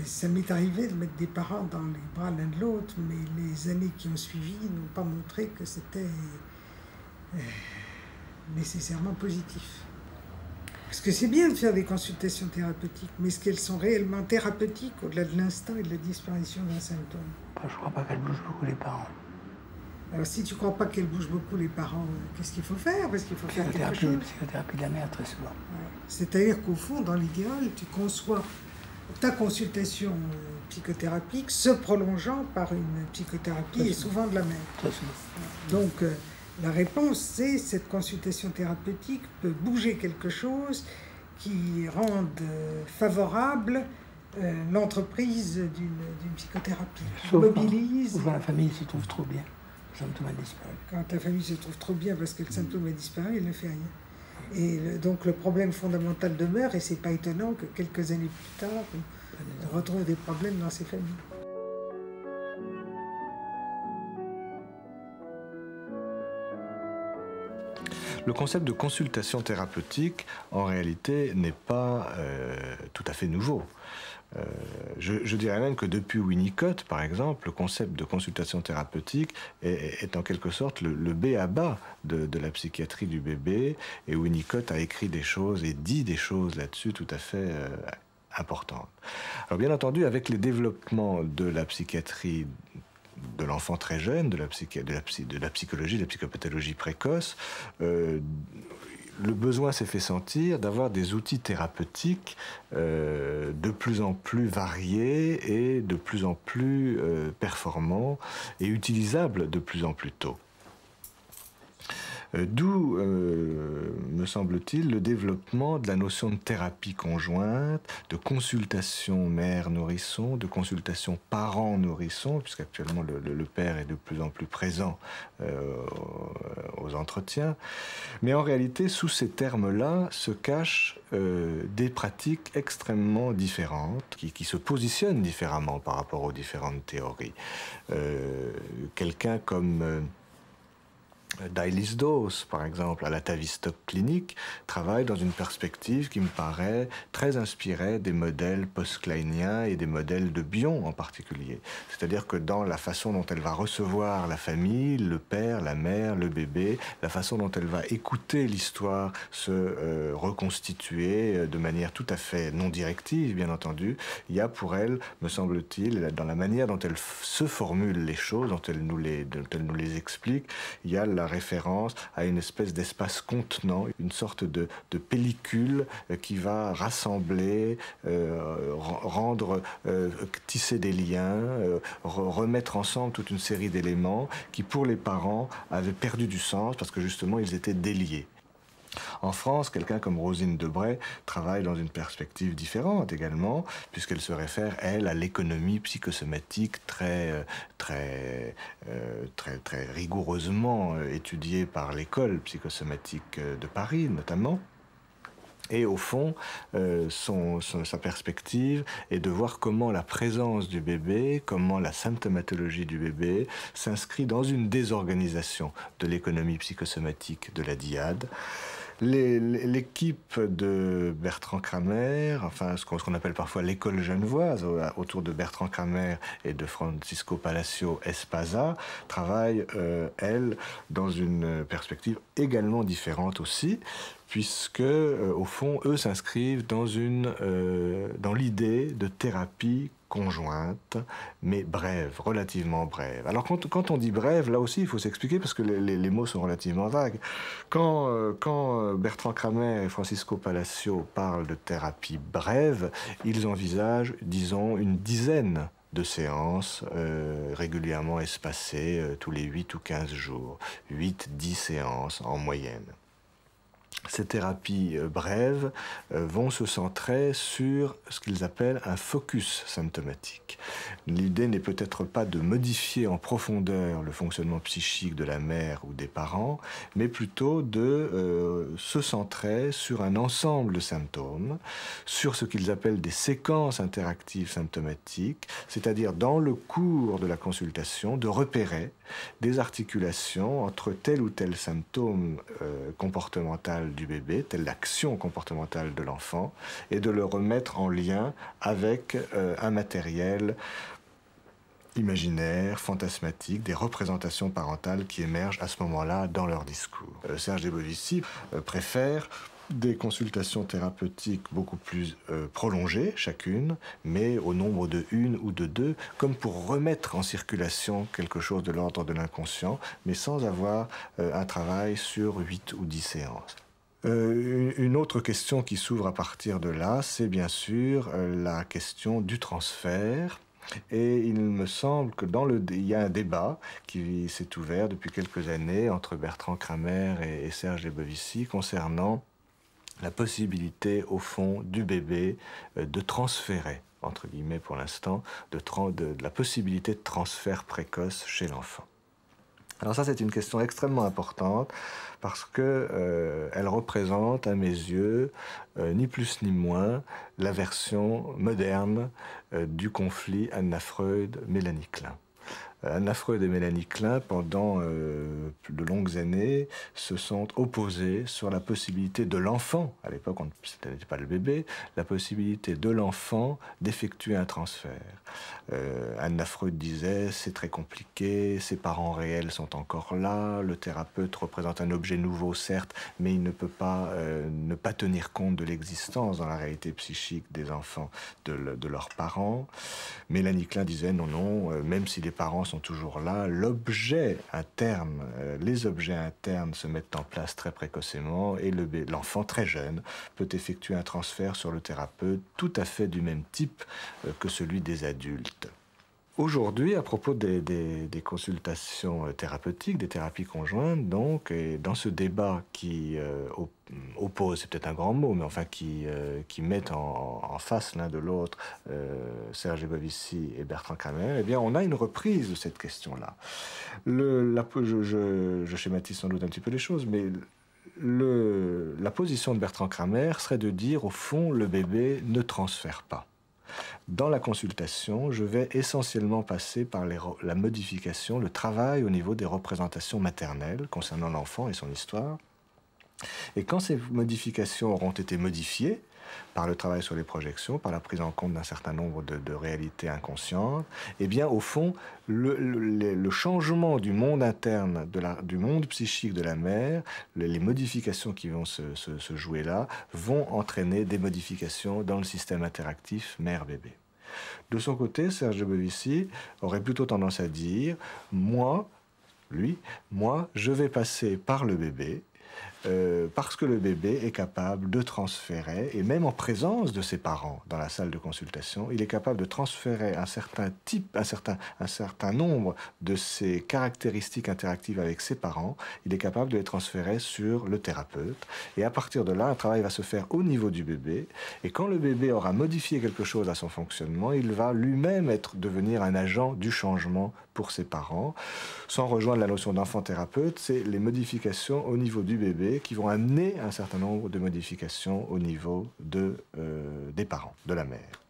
Ça m'est arrivé de mettre des parents dans les bras l'un de l'autre, mais les années qui ont suivi n'ont pas montré que c'était nécessairement positif. Parce que c'est bien de faire des consultations thérapeutiques, mais est-ce qu'elles sont réellement thérapeutiques au-delà de l'instant et de la disparition d'un symptôme? Je ne crois pas qu'elles bougent beaucoup les parents. Alors si tu ne crois pas qu'elles bougent beaucoup les parents, qu'est-ce qu'il faut faire? Parce qu'il faut faire quelque chose. Psychothérapie de la mère, très souvent. Ouais. C'est-à-dire qu'au fond, dans l'idéal, tu conçois ta consultation psychothérapique se prolongeant par une psychothérapie et souvent de la mère. Très souvent. Donc la réponse, c'est cette consultation thérapeutique peut bouger quelque chose qui rende favorable l'entreprise d'une psychothérapie. Mobilise. Quand la famille se trouve trop bien, le symptôme a disparu. Quand ta famille se trouve trop bien parce que le symptôme a disparu, elle ne fait rien. Et donc le problème fondamental demeure, et c'est pas étonnant que quelques années plus tard, on retrouve des problèmes dans ces familles. Le concept de consultation thérapeutique, en réalité, n'est pas tout à fait nouveau. Je dirais même que depuis Winnicott, par exemple, le concept de consultation thérapeutique est en quelque sorte le b.a.-ba de la psychiatrie du bébé, et Winnicott a écrit des choses et dit des choses là-dessus tout à fait importantes. Alors bien entendu, avec les développements de la psychiatrie de l'enfant très jeune, de la psychologie, de la psychopathologie précoce, le besoin s'est fait sentir d'avoir des outils thérapeutiques de plus en plus variés et de plus en plus performants et utilisables de plus en plus tôt. D'où, me semble-t-il, le développement de la notion de thérapie conjointe, de consultation mère-nourrisson, de consultation parent-nourrisson, puisqu'actuellement le père est de plus en plus présent aux entretiens. Mais en réalité, sous ces termes-là se cachent des pratiques extrêmement différentes, qui se positionnent différemment par rapport aux différentes théories. Quelqu'un comme Dailis Dawes, par exemple, à la Tavistock Clinic, travaille dans une perspective qui me paraît très inspirée des modèles post-kleiniens et des modèles de Bion en particulier. C'est-à-dire que dans la façon dont elle va recevoir la famille, le père, la mère, le bébé, la façon dont elle va écouter l'histoire se reconstituer de manière tout à fait non directive, bien entendu, il y a pour elle, me semble-t-il, dans la manière dont elle se formule les choses, dont elle nous les explique, il y a la référence à une espèce d'espace contenant, une sorte de pellicule qui va rassembler, tisser des liens, remettre ensemble toute une série d'éléments qui, pour les parents, avaient perdu du sens parce que justement ils étaient déliés. En France, quelqu'un comme Rosine Debray travaille dans une perspective différente également, puisqu'elle se réfère, elle, à l'économie psychosomatique très rigoureusement étudiée par l'école psychosomatique de Paris, notamment. Et au fond, sa perspective est de voir comment la présence du bébé, comment la symptomatologie du bébé s'inscrit dans une désorganisation de l'économie psychosomatique de la dyade. L'équipe de Bertrand Kramer, enfin ce qu'on appelle parfois l'école genevoise, autour de Bertrand Kramer et de Francisco Palacio Espasa, travaille, elle, dans une perspective également différente aussi, puisque, au fond, eux s'inscrivent dans l'idée de thérapie conjointe, mais brève, relativement brève. Alors quand on dit brève, là aussi il faut s'expliquer parce que les mots sont relativement vagues. Quand Bertrand Kramer et Francisco Palacio parlent de thérapie brève, ils envisagent, disons, une dizaine de séances régulièrement espacées tous les 8 ou 15 jours. 8-10 séances en moyenne. Ces thérapies brèves vont se centrer sur ce qu'ils appellent un focus symptomatique. L'idée n'est peut-être pas de modifier en profondeur le fonctionnement psychique de la mère ou des parents, mais plutôt de se centrer sur un ensemble de symptômes, sur ce qu'ils appellent des séquences interactives symptomatiques, c'est-à-dire dans le cours de la consultation, de repérer des articulations entre tel ou tel symptôme comportemental comportementale du bébé, telle l'action comportementale de l'enfant, et de le remettre en lien avec un matériel imaginaire, fantasmatique, des représentations parentales qui émergent à ce moment-là dans leur discours. Serge Debovici préfère des consultations thérapeutiques beaucoup plus prolongées, chacune, mais au nombre de 1 ou de 2, comme pour remettre en circulation quelque chose de l'ordre de l'inconscient, mais sans avoir un travail sur 8 ou 10 séances. Une autre question qui s'ouvre à partir de là, c'est bien sûr la question du transfert. Et il me semble que il y a un débat qui s'est ouvert depuis quelques années entre Bertrand Kramer et Serge Debovici concernant la possibilité, au fond, du bébé de transférer, entre guillemets pour l'instant, de la possibilité de transfert précoce chez l'enfant. Alors ça, c'est une question extrêmement importante parce que elle représente, à mes yeux, ni plus ni moins, la version moderne du conflit Anna Freud-Mélanie Klein. Anna Freud et Mélanie Klein, pendant de longues années, se sont opposées sur la possibilité de l'enfant, à l'époque ce n'était pas le bébé, la possibilité de l'enfant d'effectuer un transfert. Anna Freud disait c'est très compliqué, ses parents réels sont encore là, le thérapeute représente un objet nouveau certes, mais il ne peut pas ne pas tenir compte de l'existence dans la réalité psychique des enfants de leurs parents. Mélanie Klein disait non, même si les parents sont toujours là, l'objet interne, les objets internes se mettent en place très précocement et l'enfant très jeune peut effectuer un transfert sur le thérapeute tout à fait du même type que celui des adultes. Aujourd'hui, à propos des consultations thérapeutiques, des thérapies conjointes, donc, et dans ce débat qui oppose, c'est peut-être un grand mot, mais enfin qui met en face l'un de l'autre Serge Debovici et Bertrand Kramer, eh bien, on a une reprise de cette question-là. Je schématise sans doute un petit peu les choses, mais la position de Bertrand Kramer serait de dire, au fond, le bébé ne transfère pas. Dans la consultation, je vais essentiellement passer par la modification, le travail au niveau des représentations maternelles concernant l'enfant et son histoire. Et quand ces modifications auront été modifiées, par le travail sur les projections, par la prise en compte d'un certain nombre de réalités inconscientes, eh bien, au fond, le changement du monde interne, du monde psychique de la mère, les modifications qui vont se jouer là, vont entraîner des modifications dans le système interactif mère-bébé. De son côté, Serge Debovici aurait plutôt tendance à dire « moi, je vais passer par le bébé », parce que le bébé est capable de transférer, et même en présence de ses parents dans la salle de consultation, il est capable de transférer un certain nombre de ses caractéristiques interactives avec ses parents, il est capable de les transférer sur le thérapeute. Et à partir de là, un travail va se faire au niveau du bébé, et quand le bébé aura modifié quelque chose à son fonctionnement, il va lui-même devenir un agent du changement pour ses parents. Sans rejoindre la notion d'enfant thérapeute, c'est les modifications au niveau du bébé qui vont amener un certain nombre de modifications au niveau des parents, de la mère.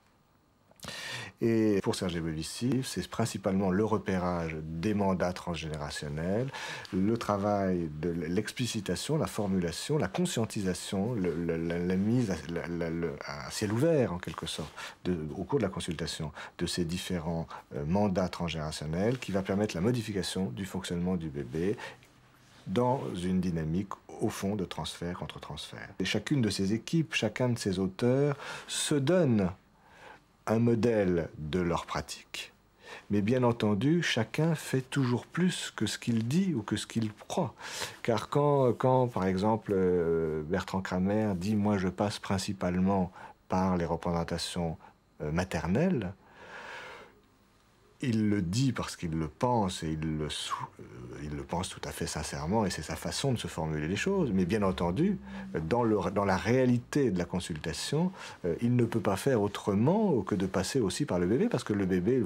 Et pour Serge Debovici, c'est principalement le repérage des mandats transgénérationnels, le travail de l'explicitation, la formulation, la conscientisation, la mise à ciel ouvert, en quelque sorte, au cours de la consultation, de ces différents mandats transgénérationnels qui va permettre la modification du fonctionnement du bébé dans une dynamique, au fond, de transfert contre transfert. Et chacune de ces équipes, chacun de ces auteurs se donne un modèle de leur pratique. Mais bien entendu, chacun fait toujours plus que ce qu'il dit ou que ce qu'il croit. Car quand par exemple, Bertrand Kramer dit « moi je passe principalement par les représentations maternelles », il le dit parce qu'il le pense et il le pense tout à fait sincèrement et c'est sa façon de se formuler les choses. Mais bien entendu, dans la réalité de la consultation, il ne peut pas faire autrement que de passer aussi par le bébé parce que le bébé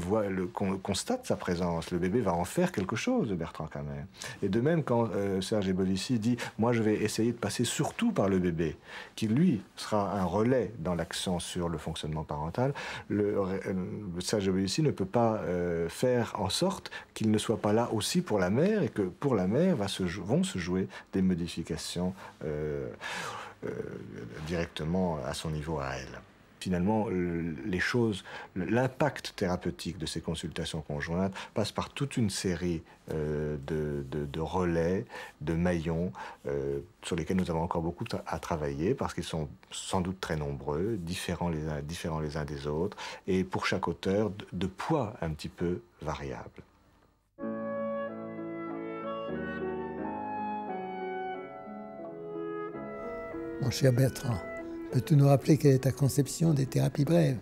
constate sa présence. Le bébé va en faire quelque chose de Bertrand Kramer. Et de même quand Serge Debovici dit « moi je vais essayer de passer surtout par le bébé », qui lui sera un relais dans l'accent sur le fonctionnement parental, Serge Debovici ne peut pas faire en sorte qu'il ne soit pas là aussi pour la mère et que pour la mère vont se jouer des modifications directement à son niveau à elle. Finalement, l'impact thérapeutique de ces consultations conjointes passe par toute une série de relais, de maillons sur lesquels nous avons encore beaucoup à travailler parce qu'ils sont sans doute très nombreux, différents les uns des autres, et pour chaque auteur, de poids un petit peu variables. Mon cher Bertrand, peux-tu nous rappeler quelle est ta conception des thérapies brèves?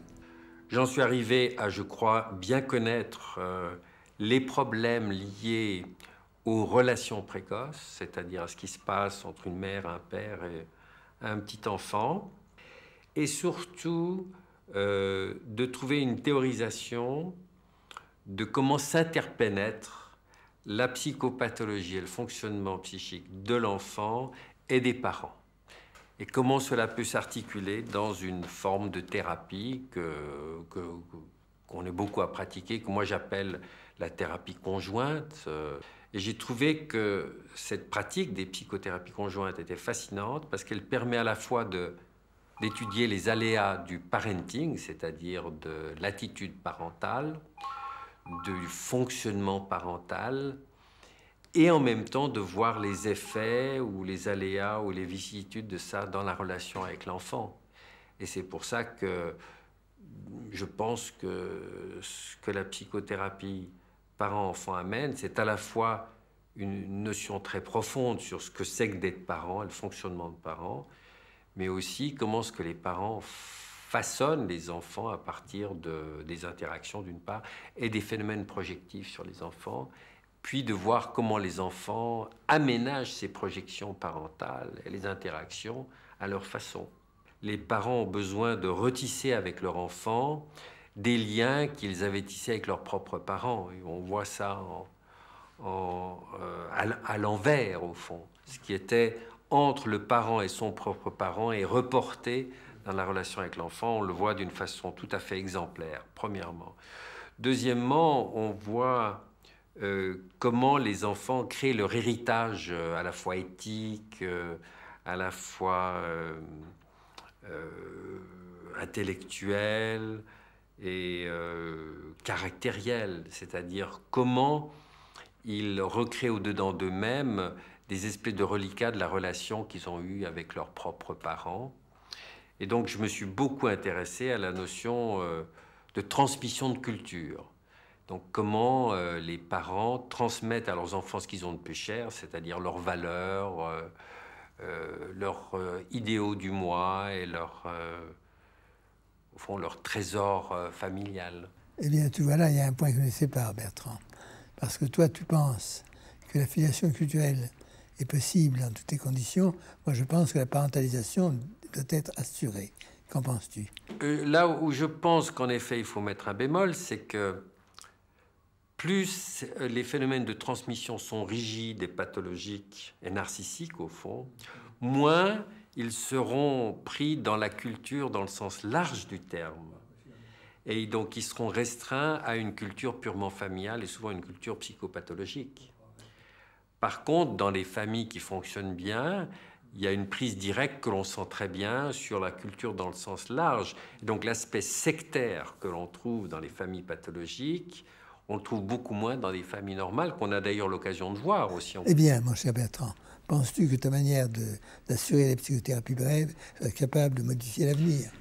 J'en suis arrivé à, je crois, bien connaître les problèmes liés aux relations précoces, c'est-à-dire à ce qui se passe entre une mère, un père et un petit enfant, et surtout de trouver une théorisation de comment s'interpénètre la psychopathologie et le fonctionnement psychique de l'enfant et des parents. Et comment cela peut s'articuler dans une forme de thérapie qu'on est beaucoup à pratiquer, que moi j'appelle la thérapie conjointe. Et j'ai trouvé que cette pratique des psychothérapies conjointes était fascinante parce qu'elle permet à la fois d'étudier les aléas du parenting, c'est-à-dire de l'attitude parentale, du fonctionnement parental, et en même temps de voir les effets ou les aléas ou les vicissitudes de ça dans la relation avec l'enfant. Et c'est pour ça que je pense que ce que la psychothérapie parent-enfant amène, c'est à la fois une notion très profonde sur ce que c'est que d'être parent, le fonctionnement de parents, mais aussi comment est-ce que les parents façonnent les enfants à partir des interactions d'une part et des phénomènes projectifs sur les enfants, puis de voir comment les enfants aménagent ces projections parentales et les interactions à leur façon. Les parents ont besoin de retisser avec leur enfant des liens qu'ils avaient tissés avec leurs propres parents. Et on voit ça à l'envers, au fond. Ce qui était entre le parent et son propre parent est reporté dans la relation avec l'enfant. On le voit d'une façon tout à fait exemplaire, premièrement. Deuxièmement, on voit comment les enfants créent leur héritage à la fois éthique, à la fois intellectuel et caractériel, c'est-à-dire comment ils recréent au-dedans d'eux-mêmes des espèces de reliquats de la relation qu'ils ont eue avec leurs propres parents. Et donc je me suis beaucoup intéressé à la notion de transmission de culture. Donc comment les parents transmettent à leurs enfants ce qu'ils ont de plus cher, c'est-à-dire leurs valeurs, leurs idéaux du moi et au fond, leur trésor familial. Eh bien, tu vois, là, il y a un point qui nous sépare, Bertrand. Parce que toi, tu penses que la filiation culturelle est possible dans toutes les conditions. Moi, je pense que la parentalisation doit être assurée. Qu'en penses-tu? Là où je pense qu'en effet, il faut mettre un bémol, c'est que plus les phénomènes de transmission sont rigides et pathologiques et narcissiques, au fond, moins ils seront pris dans la culture dans le sens large du terme. Et donc, ils seront restreints à une culture purement familiale et souvent une culture psychopathologique. Par contre, dans les familles qui fonctionnent bien, il y a une prise directe que l'on sent très bien sur la culture dans le sens large. Et donc, l'aspect sectaire que l'on trouve dans les familles pathologiques, on le trouve beaucoup moins dans les familles normales, qu'on a d'ailleurs l'occasion de voir aussi. Eh bien, mon cher Bertrand, penses-tu que ta manière d'assurer les psychothérapies brèves est capable de modifier l'avenir?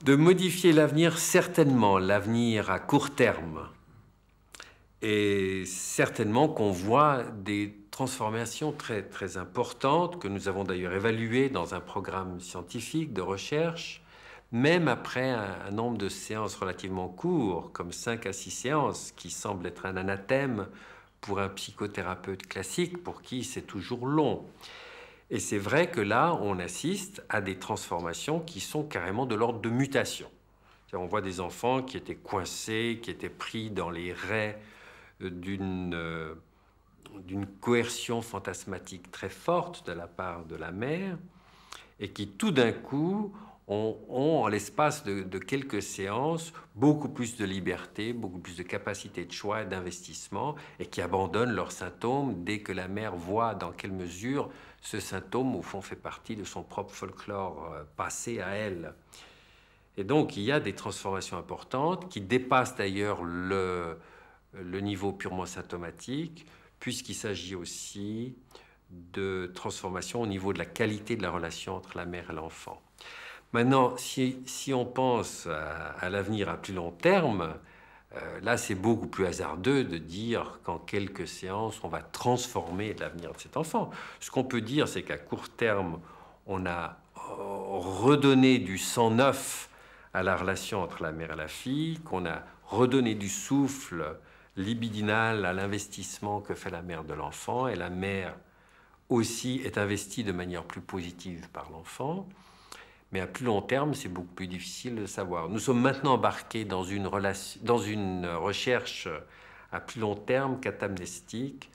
De modifier l'avenir, certainement, l'avenir à court terme. Et certainement qu'on voit des transformations très, très importantes, que nous avons d'ailleurs évaluées dans un programme scientifique de recherche, même après un nombre de séances relativement courts, comme 5 à 6 séances, qui semble être un anathème pour un psychothérapeute classique, pour qui c'est toujours long. Et c'est vrai que là, on assiste à des transformations qui sont carrément de l'ordre de mutation. On voit des enfants qui étaient coincés, qui étaient pris dans les raies d'une coercion fantasmatique très forte de la part de la mère, et qui tout d'un coup ont en l'espace de quelques séances beaucoup plus de liberté, beaucoup plus de capacité de choix et d'investissement, et qui abandonnent leurs symptômes dès que la mère voit dans quelle mesure ce symptôme, au fond, fait partie de son propre folklore passé à elle. Et donc, il y a des transformations importantes qui dépassent d'ailleurs le niveau purement symptomatique, puisqu'il s'agit aussi de transformation au niveau de la qualité de la relation entre la mère et l'enfant. Maintenant, si on pense à l'avenir à plus long terme, là, c'est beaucoup plus hasardeux de dire qu'en quelques séances, on va transformer l'avenir de cet enfant. Ce qu'on peut dire, c'est qu'à court terme, on a redonné du sang neuf à la relation entre la mère et la fille, qu'on a redonné du souffle libidinal à l'investissement que fait la mère de l'enfant, et la mère aussi est investie de manière plus positive par l'enfant. Mais à plus long terme, c'est beaucoup plus difficile de savoir. Nous sommes maintenant embarqués dans une recherche à plus long terme catamnestique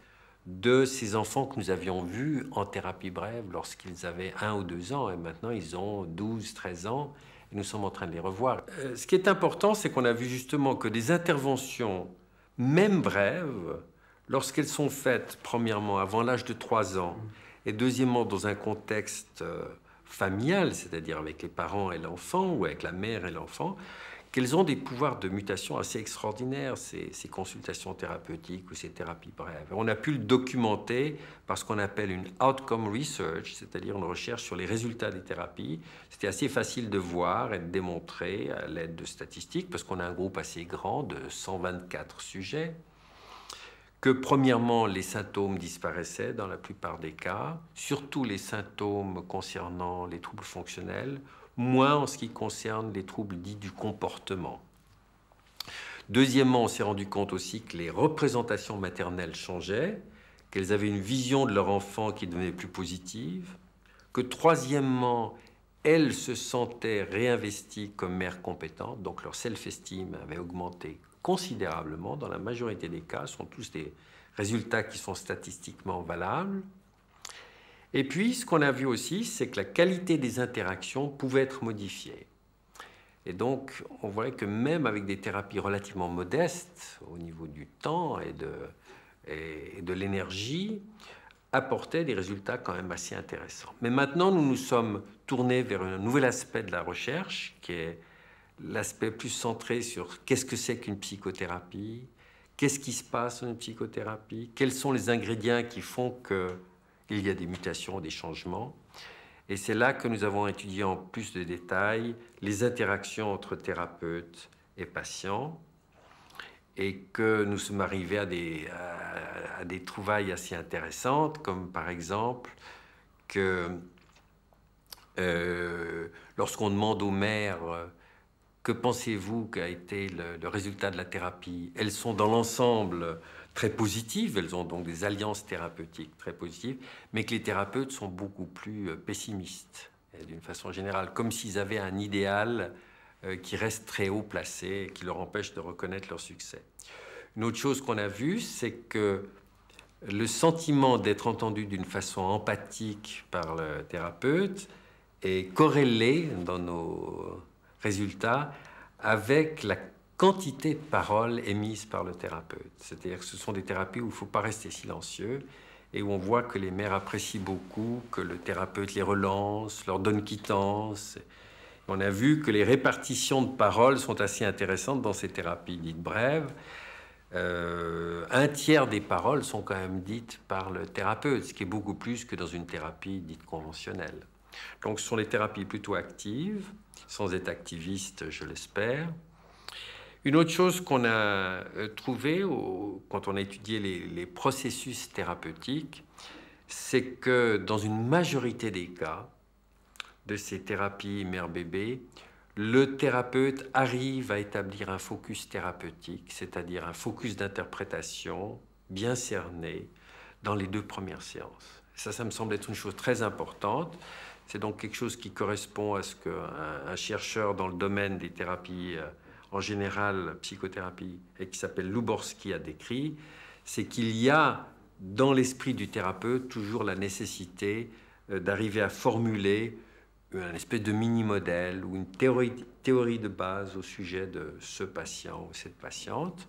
de ces enfants que nous avions vus en thérapie brève lorsqu'ils avaient 1 ou 2 ans, et maintenant ils ont 12, 13 ans, et nous sommes en train de les revoir. Ce qui est important, c'est qu'on a vu justement que des interventions, même brèves, lorsqu'elles sont faites, premièrement, avant l'âge de 3 ans, et deuxièmement, dans un contexte familial, c'est-à-dire avec les parents et l'enfant, ou avec la mère et l'enfant, qu'elles ont des pouvoirs de mutation assez extraordinaires, ces consultations thérapeutiques ou ces thérapies brèves. On a pu le documenter par ce qu'on appelle une outcome research, c'est-à-dire une recherche sur les résultats des thérapies. C'était assez facile de voir et de démontrer à l'aide de statistiques, parce qu'on a un groupe assez grand de 124 sujets, que premièrement, les symptômes disparaissaient dans la plupart des cas, surtout les symptômes concernant les troubles fonctionnels, moins en ce qui concerne les troubles dits du comportement. Deuxièmement, on s'est rendu compte aussi que les représentations maternelles changeaient, qu'elles avaient une vision de leur enfant qui devenait plus positive, que troisièmement, elles se sentaient réinvesties comme mères compétentes, donc leur self-esteem avait augmenté considérablement. Dans la majorité des cas, ce sont tous des résultats qui sont statistiquement valables. Et puis, ce qu'on a vu aussi, c'est que la qualité des interactions pouvait être modifiée. Et donc, on voyait que même avec des thérapies relativement modestes, au niveau du temps et de l'énergie, apportaient des résultats quand même assez intéressants. Mais maintenant, nous nous sommes tournés vers un nouvel aspect de la recherche, qui est l'aspect plus centré sur qu'est-ce que c'est qu'une psychothérapie, qu'est-ce qui se passe dans une psychothérapie, quels sont les ingrédients qui font qu'il y a des mutations, des changements. Et c'est là que nous avons étudié en plus de détails les interactions entre thérapeutes et patients, et que nous sommes arrivés à des trouvailles assez intéressantes, comme par exemple que lorsqu'on demande aux mères que pensez-vous qu'a été le résultat de la thérapie, elles sont dans l'ensemble très positives, elles ont donc des alliances thérapeutiques très positives, mais que les thérapeutes sont beaucoup plus pessimistes, d'une façon générale, comme s'ils avaient un idéal qui reste très haut placé et qui leur empêche de reconnaître leur succès. Une autre chose qu'on a vue, c'est que le sentiment d'être entendu d'une façon empathique par le thérapeute est corrélé dans nos résultats avec la quantité de paroles émises par le thérapeute. C'est-à-dire que ce sont des thérapies où il ne faut pas rester silencieux et où on voit que les mères apprécient beaucoup, que le thérapeute les relance, leur donne quittance. On a vu que les répartitions de paroles sont assez intéressantes dans ces thérapies dites brèves. Un tiers des paroles sont quand même dites par le thérapeute, ce qui est beaucoup plus que dans une thérapie dite conventionnelle. Donc ce sont des thérapies plutôt actives, sans être activiste, je l'espère. Une autre chose qu'on a trouvée quand on a étudié les processus thérapeutiques, c'est que dans une majorité des cas de ces thérapies mère-bébé, le thérapeute arrive à établir un focus thérapeutique, c'est-à-dire un focus d'interprétation bien cerné dans les 2 premières séances. Ça me semble être une chose très importante. C'est donc quelque chose qui correspond à ce qu'un chercheur dans le domaine des thérapies en général, psychothérapie, et qui s'appelle Luborsky a décrit, c'est qu'il y a dans l'esprit du thérapeute toujours la nécessité d'arriver à formuler un espèce de mini-modèle ou une théorie de base au sujet de ce patient ou cette patiente.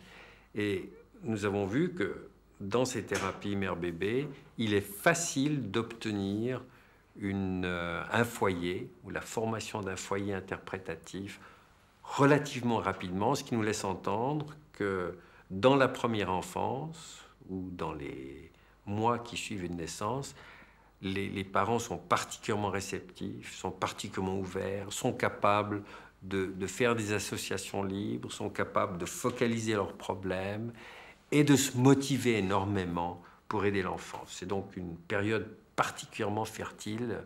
Et nous avons vu que dans ces thérapies mère-bébé, il est facile d'obtenir un foyer ou la formation d'un foyer interprétatif relativement rapidement, ce qui nous laisse entendre que dans la première enfance ou dans les mois qui suivent une naissance, les parents sont particulièrement réceptifs, sont particulièrement ouverts, sont capables de faire des associations libres, sont capables de focaliser leurs problèmes et de se motiver énormément pour aider l'enfant. C'est donc une période particulièrement fertile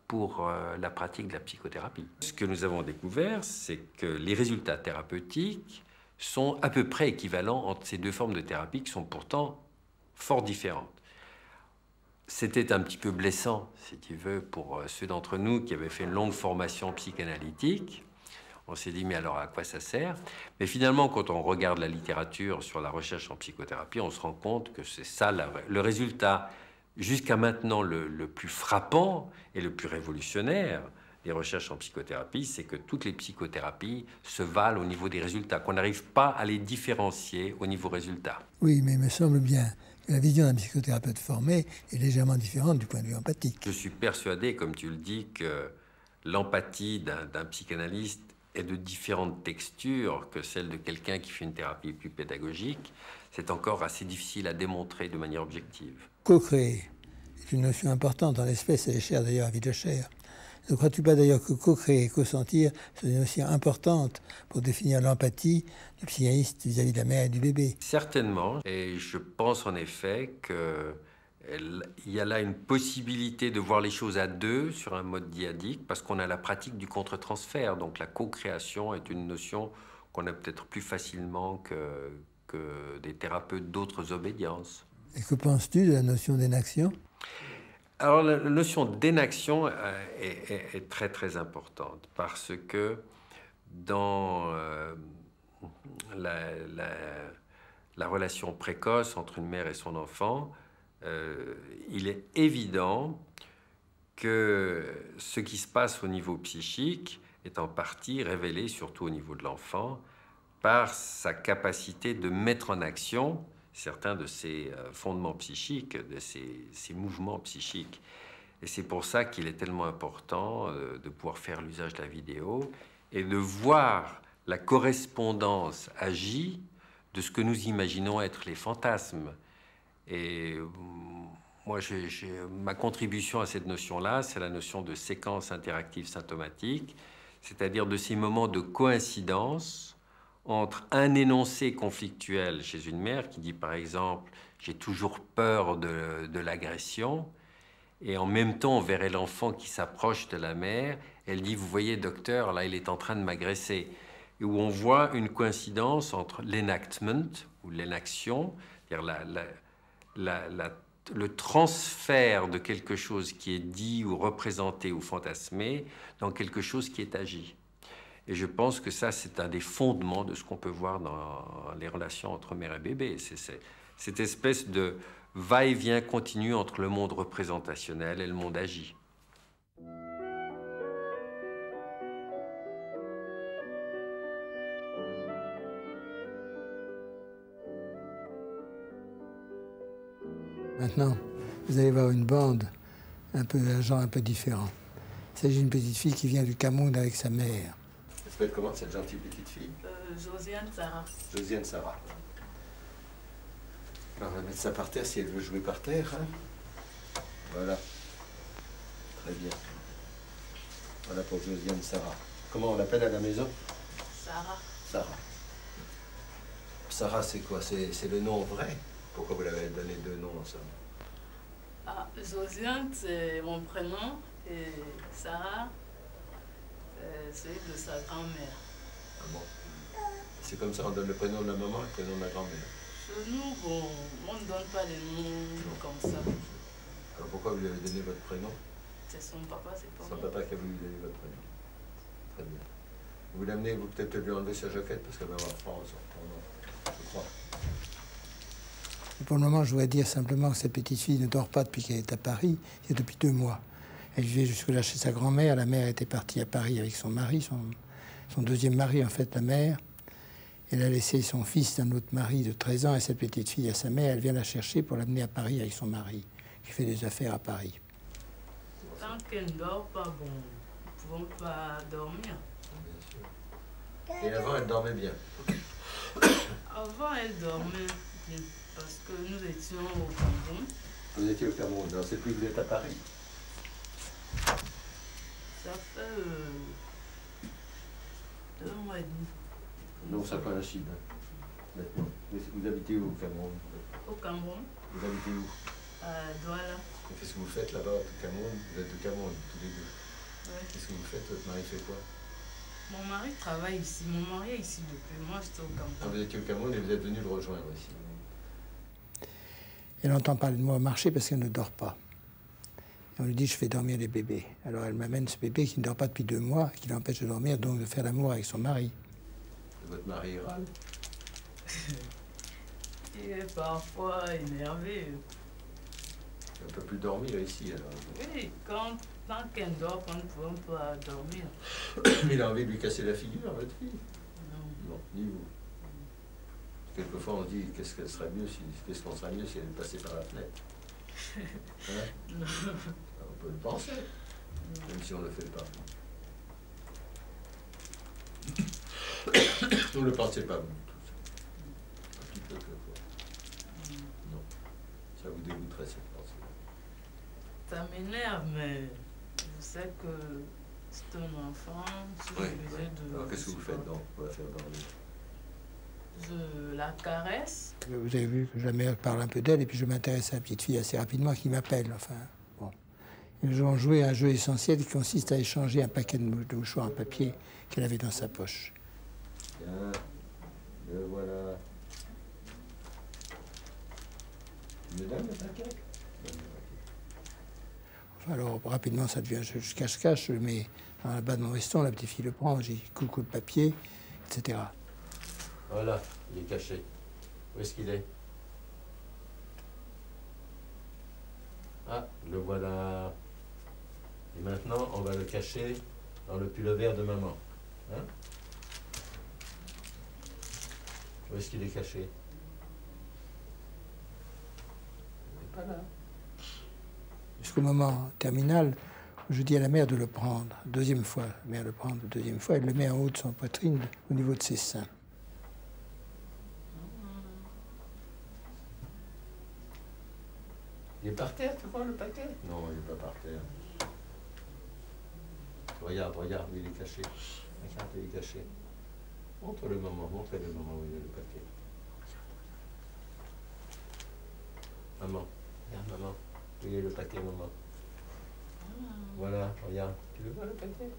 pour la pratique de la psychothérapie. Ce que nous avons découvert, c'est que les résultats thérapeutiques sont à peu près équivalents entre ces deux formes de thérapie qui sont pourtant fort différentes. C'était un petit peu blessant, si tu veux, pour ceux d'entre nous qui avaient fait une longue formation psychanalytique. On s'est dit, mais alors à quoi ça sert? Mais finalement, quand on regarde la littérature sur la recherche en psychothérapie, on se rend compte que c'est ça le résultat, jusqu'à maintenant, le plus frappant et le plus révolutionnaire des recherches en psychothérapie, c'est que toutes les psychothérapies se valent au niveau des résultats, qu'on n'arrive pas à les différencier au niveau résultat. Oui, mais il me semble bien que la vision d'un psychothérapeute formé est légèrement différente du point de vue empathique. Je suis persuadé, comme tu le dis, que l'empathie d'un psychanalyste est de différentes textures que celle de quelqu'un qui fait une thérapie plus pédagogique. C'est encore assez difficile à démontrer de manière objective. Co-créer est une notion importante en l'espèce, elle est chère d'ailleurs à Wiedersheim. Ne crois-tu pas d'ailleurs que co-créer et co-sentir sont des notions importantes pour définir l'empathie du psychanalyste vis-à-vis de la mère et du bébé? Certainement, et je pense en effet qu'il y a là une possibilité de voir les choses à deux sur un mode dyadique, parce qu'on a la pratique du contre-transfert, donc la co-création est une notion qu'on a peut-être plus facilement que des thérapeutes d'autres obédiences. Et que penses-tu de la notion d'énaction? Alors, la notion d'énaction est très, très importante parce que dans la relation précoce entre une mère et son enfant, il est évident que ce qui se passe au niveau psychique est en partie révélé, surtout au niveau de l'enfant, par sa capacité de mettre en action certains de ces fondements psychiques, de ces mouvements psychiques. Et c'est pour ça qu'il est tellement important de pouvoir faire l'usage de la vidéo et de voir la correspondance agie de ce que nous imaginons être les fantasmes. Et moi, ma contribution à cette notion-là, c'est la notion de séquence interactive symptomatique, c'est-à-dire de ces moments de coïncidence entre un énoncé conflictuel chez une mère qui dit par exemple « j'ai toujours peur de l'agression » et en même temps on verrait l'enfant qui s'approche de la mère, elle dit « vous voyez docteur, là il est en train de m'agresser » et où on voit une coïncidence entre l'enactment ou l'énaction, c'est-à-dire le transfert de quelque chose qui est dit ou représenté ou fantasmé dans quelque chose qui est agi. Et je pense que ça, c'est un des fondements de ce qu'on peut voir dans les relations entre mère et bébé. C'est cette espèce de va-et-vient continu entre le monde représentationnel et le monde agi. Maintenant, vous allez voir une bande, un genre un peu différent. Il s'agit d'une petite fille qui vient du Cameroun avec sa mère. Elle s'appelle comment cette gentille petite fille? Josiane Sarah. Josiane Sarah. Alors on va mettre ça par terre si elle veut jouer par terre. Hein? Voilà. Très bien. Voilà pour Josiane Sarah. Comment on l'appelle à la maison? Sarah. Sarah. Sarah, c'est quoi? C'est le nom vrai? Pourquoi vous l'avez donné deux noms ensemble? Ah, Josiane, c'est mon prénom. Et Sarah, c'est celui de sa grand-mère. Ah bon? C'est comme ça, on donne le prénom de la maman et le prénom de la grand-mère. Chez nous, bon, on ne donne pas les noms comme ça. Alors pourquoi vous lui avez donné votre prénom? C'est son papa, c'est pas son moi. papa qui a voulu lui donner votre prénom. Très bien. Vous l'amenez, vous peut-être lui enlever sa jaquette parce qu'elle va avoir froid en sortant, je crois. Pour le moment, je voudrais dire simplement que cette petite fille ne dort pas depuis qu'elle est à Paris, c'est depuis 2 mois. Elle vivait jusque-là chez sa grand-mère. La mère était partie à Paris avec son mari, son deuxième mari, en fait, la mère. Elle a laissé son fils d'un autre mari de 13 ans et cette petite fille à sa mère. Elle vient la chercher pour l'amener à Paris avec son mari, qui fait des affaires à Paris. Tant qu'elle ne dort pas, bon, nous ne pouvons pas dormir. Et avant, elle dormait bien. Avant, elle dormait bien, parce que nous étions au Cameroun. Vous étiez au Cameroun, non, c'est plus que vous êtes à Paris. Ça fait 2 mois et demi. Non, ça coïncide. Maintenant. Vous habitez où au Cameroun? Au Cameroun. Vous habitez où? À Douala. Qu'est-ce que vous faites là-bas au Cameroun? Vous êtes du Cameroun, tous les deux. Ouais. Qu'est-ce que vous faites? Votre mari fait quoi? Mon mari travaille ici. Mon mari est ici depuis. Moi, j'étais au Cameroun. Ah, vous étiez au Cameroun et vous êtes venu le rejoindre ici. Elle entend parler de moi au marché parce qu'elle ne dort pas. Et on lui dit, je fais dormir les bébés. Alors elle m'amène ce bébé qui ne dort pas depuis 2 mois, qui l'empêche de dormir, donc de faire l'amour avec son mari. Votre mari râle? Il est parfois énervé. On ne peut plus dormir ici alors. Oui, tant qu'elle dort, on ne peut pas dormir. Il a envie de lui casser la figure, votre fille? Non. Non, ni vous. Quelquefois on se dit qu'est-ce qu'on serait mieux si elle passait par la fenêtre. Hein? Non. On peut le penser, même si on ne le fait pas. Vous ne le pensez pas, vous, tout ça. Un petit peu quelquefois. Non. Ça vous dégoûterait cette pensée. Ça m'énerve, mais je sais que c'est un enfant. Je suis obligée de... Alors qu'est-ce que vous faites donc pour la faire dormir? Je la caresse. Vous avez vu que la mère parle un peu d'elle et puis je m'intéresse à la petite fille assez rapidement qui m'appelle. Enfin, bon. Ils ont joué un jeu essentiel qui consiste à échanger un paquet de mouchoirs en papier qu'elle avait dans sa poche. Tiens, le voilà. Tu me donnes le paquet? Enfin, alors rapidement ça devient je cache-cache, je le mets dans la bas de mon veston, la petite fille le prend, j'ai coucou le papier, etc. Voilà, il est caché. Où est-ce qu'il est? Ah, le voilà. Et maintenant, on va le cacher dans le pull vert de maman. Hein? Où est-ce qu'il est caché? Il n'est pas là. Jusqu'au moment terminal où je dis à la mère de le prendre. Deuxième fois, la mère le prend, deuxième fois, elle le met en haut de son poitrine, au niveau de ses seins. Il est par terre, tu vois, le paquet? Non, il n'est pas par terre. Regarde, regarde, il est caché. Regarde, il est caché. Montre-le maman, montrez-le maman où il est le paquet. Maman, regarde maman. Où il est le paquet, maman? Voilà, regarde. Tu le vois le paquet?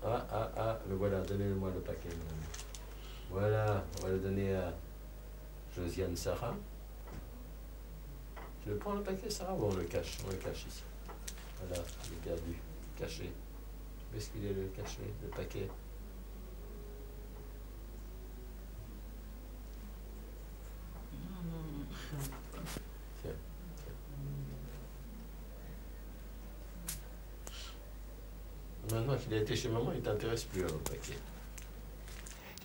Ah, le voilà, donnez-moi le paquet, madame. Voilà, on va le donner à Josiane Sarah. Tu le prends le paquet, Sarah, ou on le cache? On le cache ici. Voilà, il est perdu, caché. Où est-ce qu'il est le caché, le paquet? Tiens, tiens. Maintenant qu'il a été chez maman, il ne t'intéresse plus, le paquet.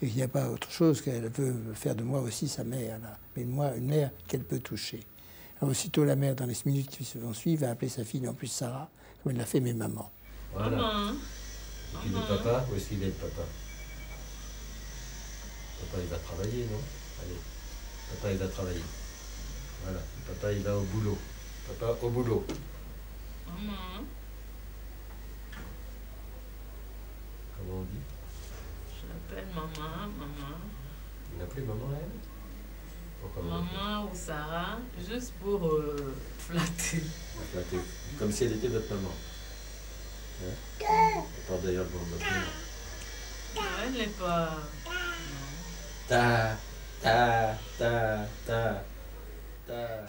Il n'y a pas autre chose qu'elle veut faire de moi aussi sa mère, là. Mais de moi, une mère qu'elle peut toucher. Alors aussitôt, la mère, dans les minutes qui vont suivre, va appeler sa fille, non plus Sarah, comme elle l'a fait mes mamans. Voilà. Maman. Et puis le papa, où est-ce qu'il est le papa? Papa, il va travailler, non? Allez, papa, il va travailler. Voilà, le papa, il va au boulot. Papa, au boulot. Maman. Comment on dit? Je l'appelle maman, maman. Il appelait maman, elle? Pourquoi Maman ou Sarah, juste pour flatter. Flatter. Comme si elle était votre maman. Hein? Elle porte d'ailleurs le bon de votre maman. Non, elle n'est pas...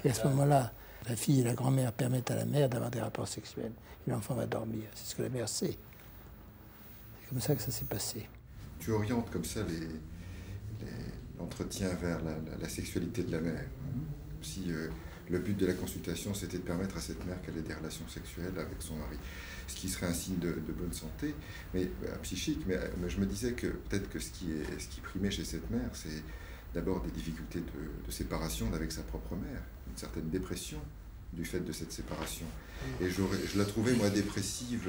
Et à ce moment-là, la fille et la grand-mère permettent à la mère d'avoir des rapports sexuels. Et l'enfant va dormir. C'est ce que la mère sait. C'est comme ça que ça s'est passé. Tu orientes comme ça l'entretien vers la sexualité de la mère. Comme si le but de la consultation, c'était de permettre à cette mère qu'elle ait des relations sexuelles avec son mari. Ce qui serait un signe de bonne santé, mais psychique. Mais je me disais que peut-être que ce qui primait chez cette mère, c'est d'abord des difficultés de séparation avec sa propre mère, une certaine dépression du fait de cette séparation. Et je la trouvais, moi, dépressive,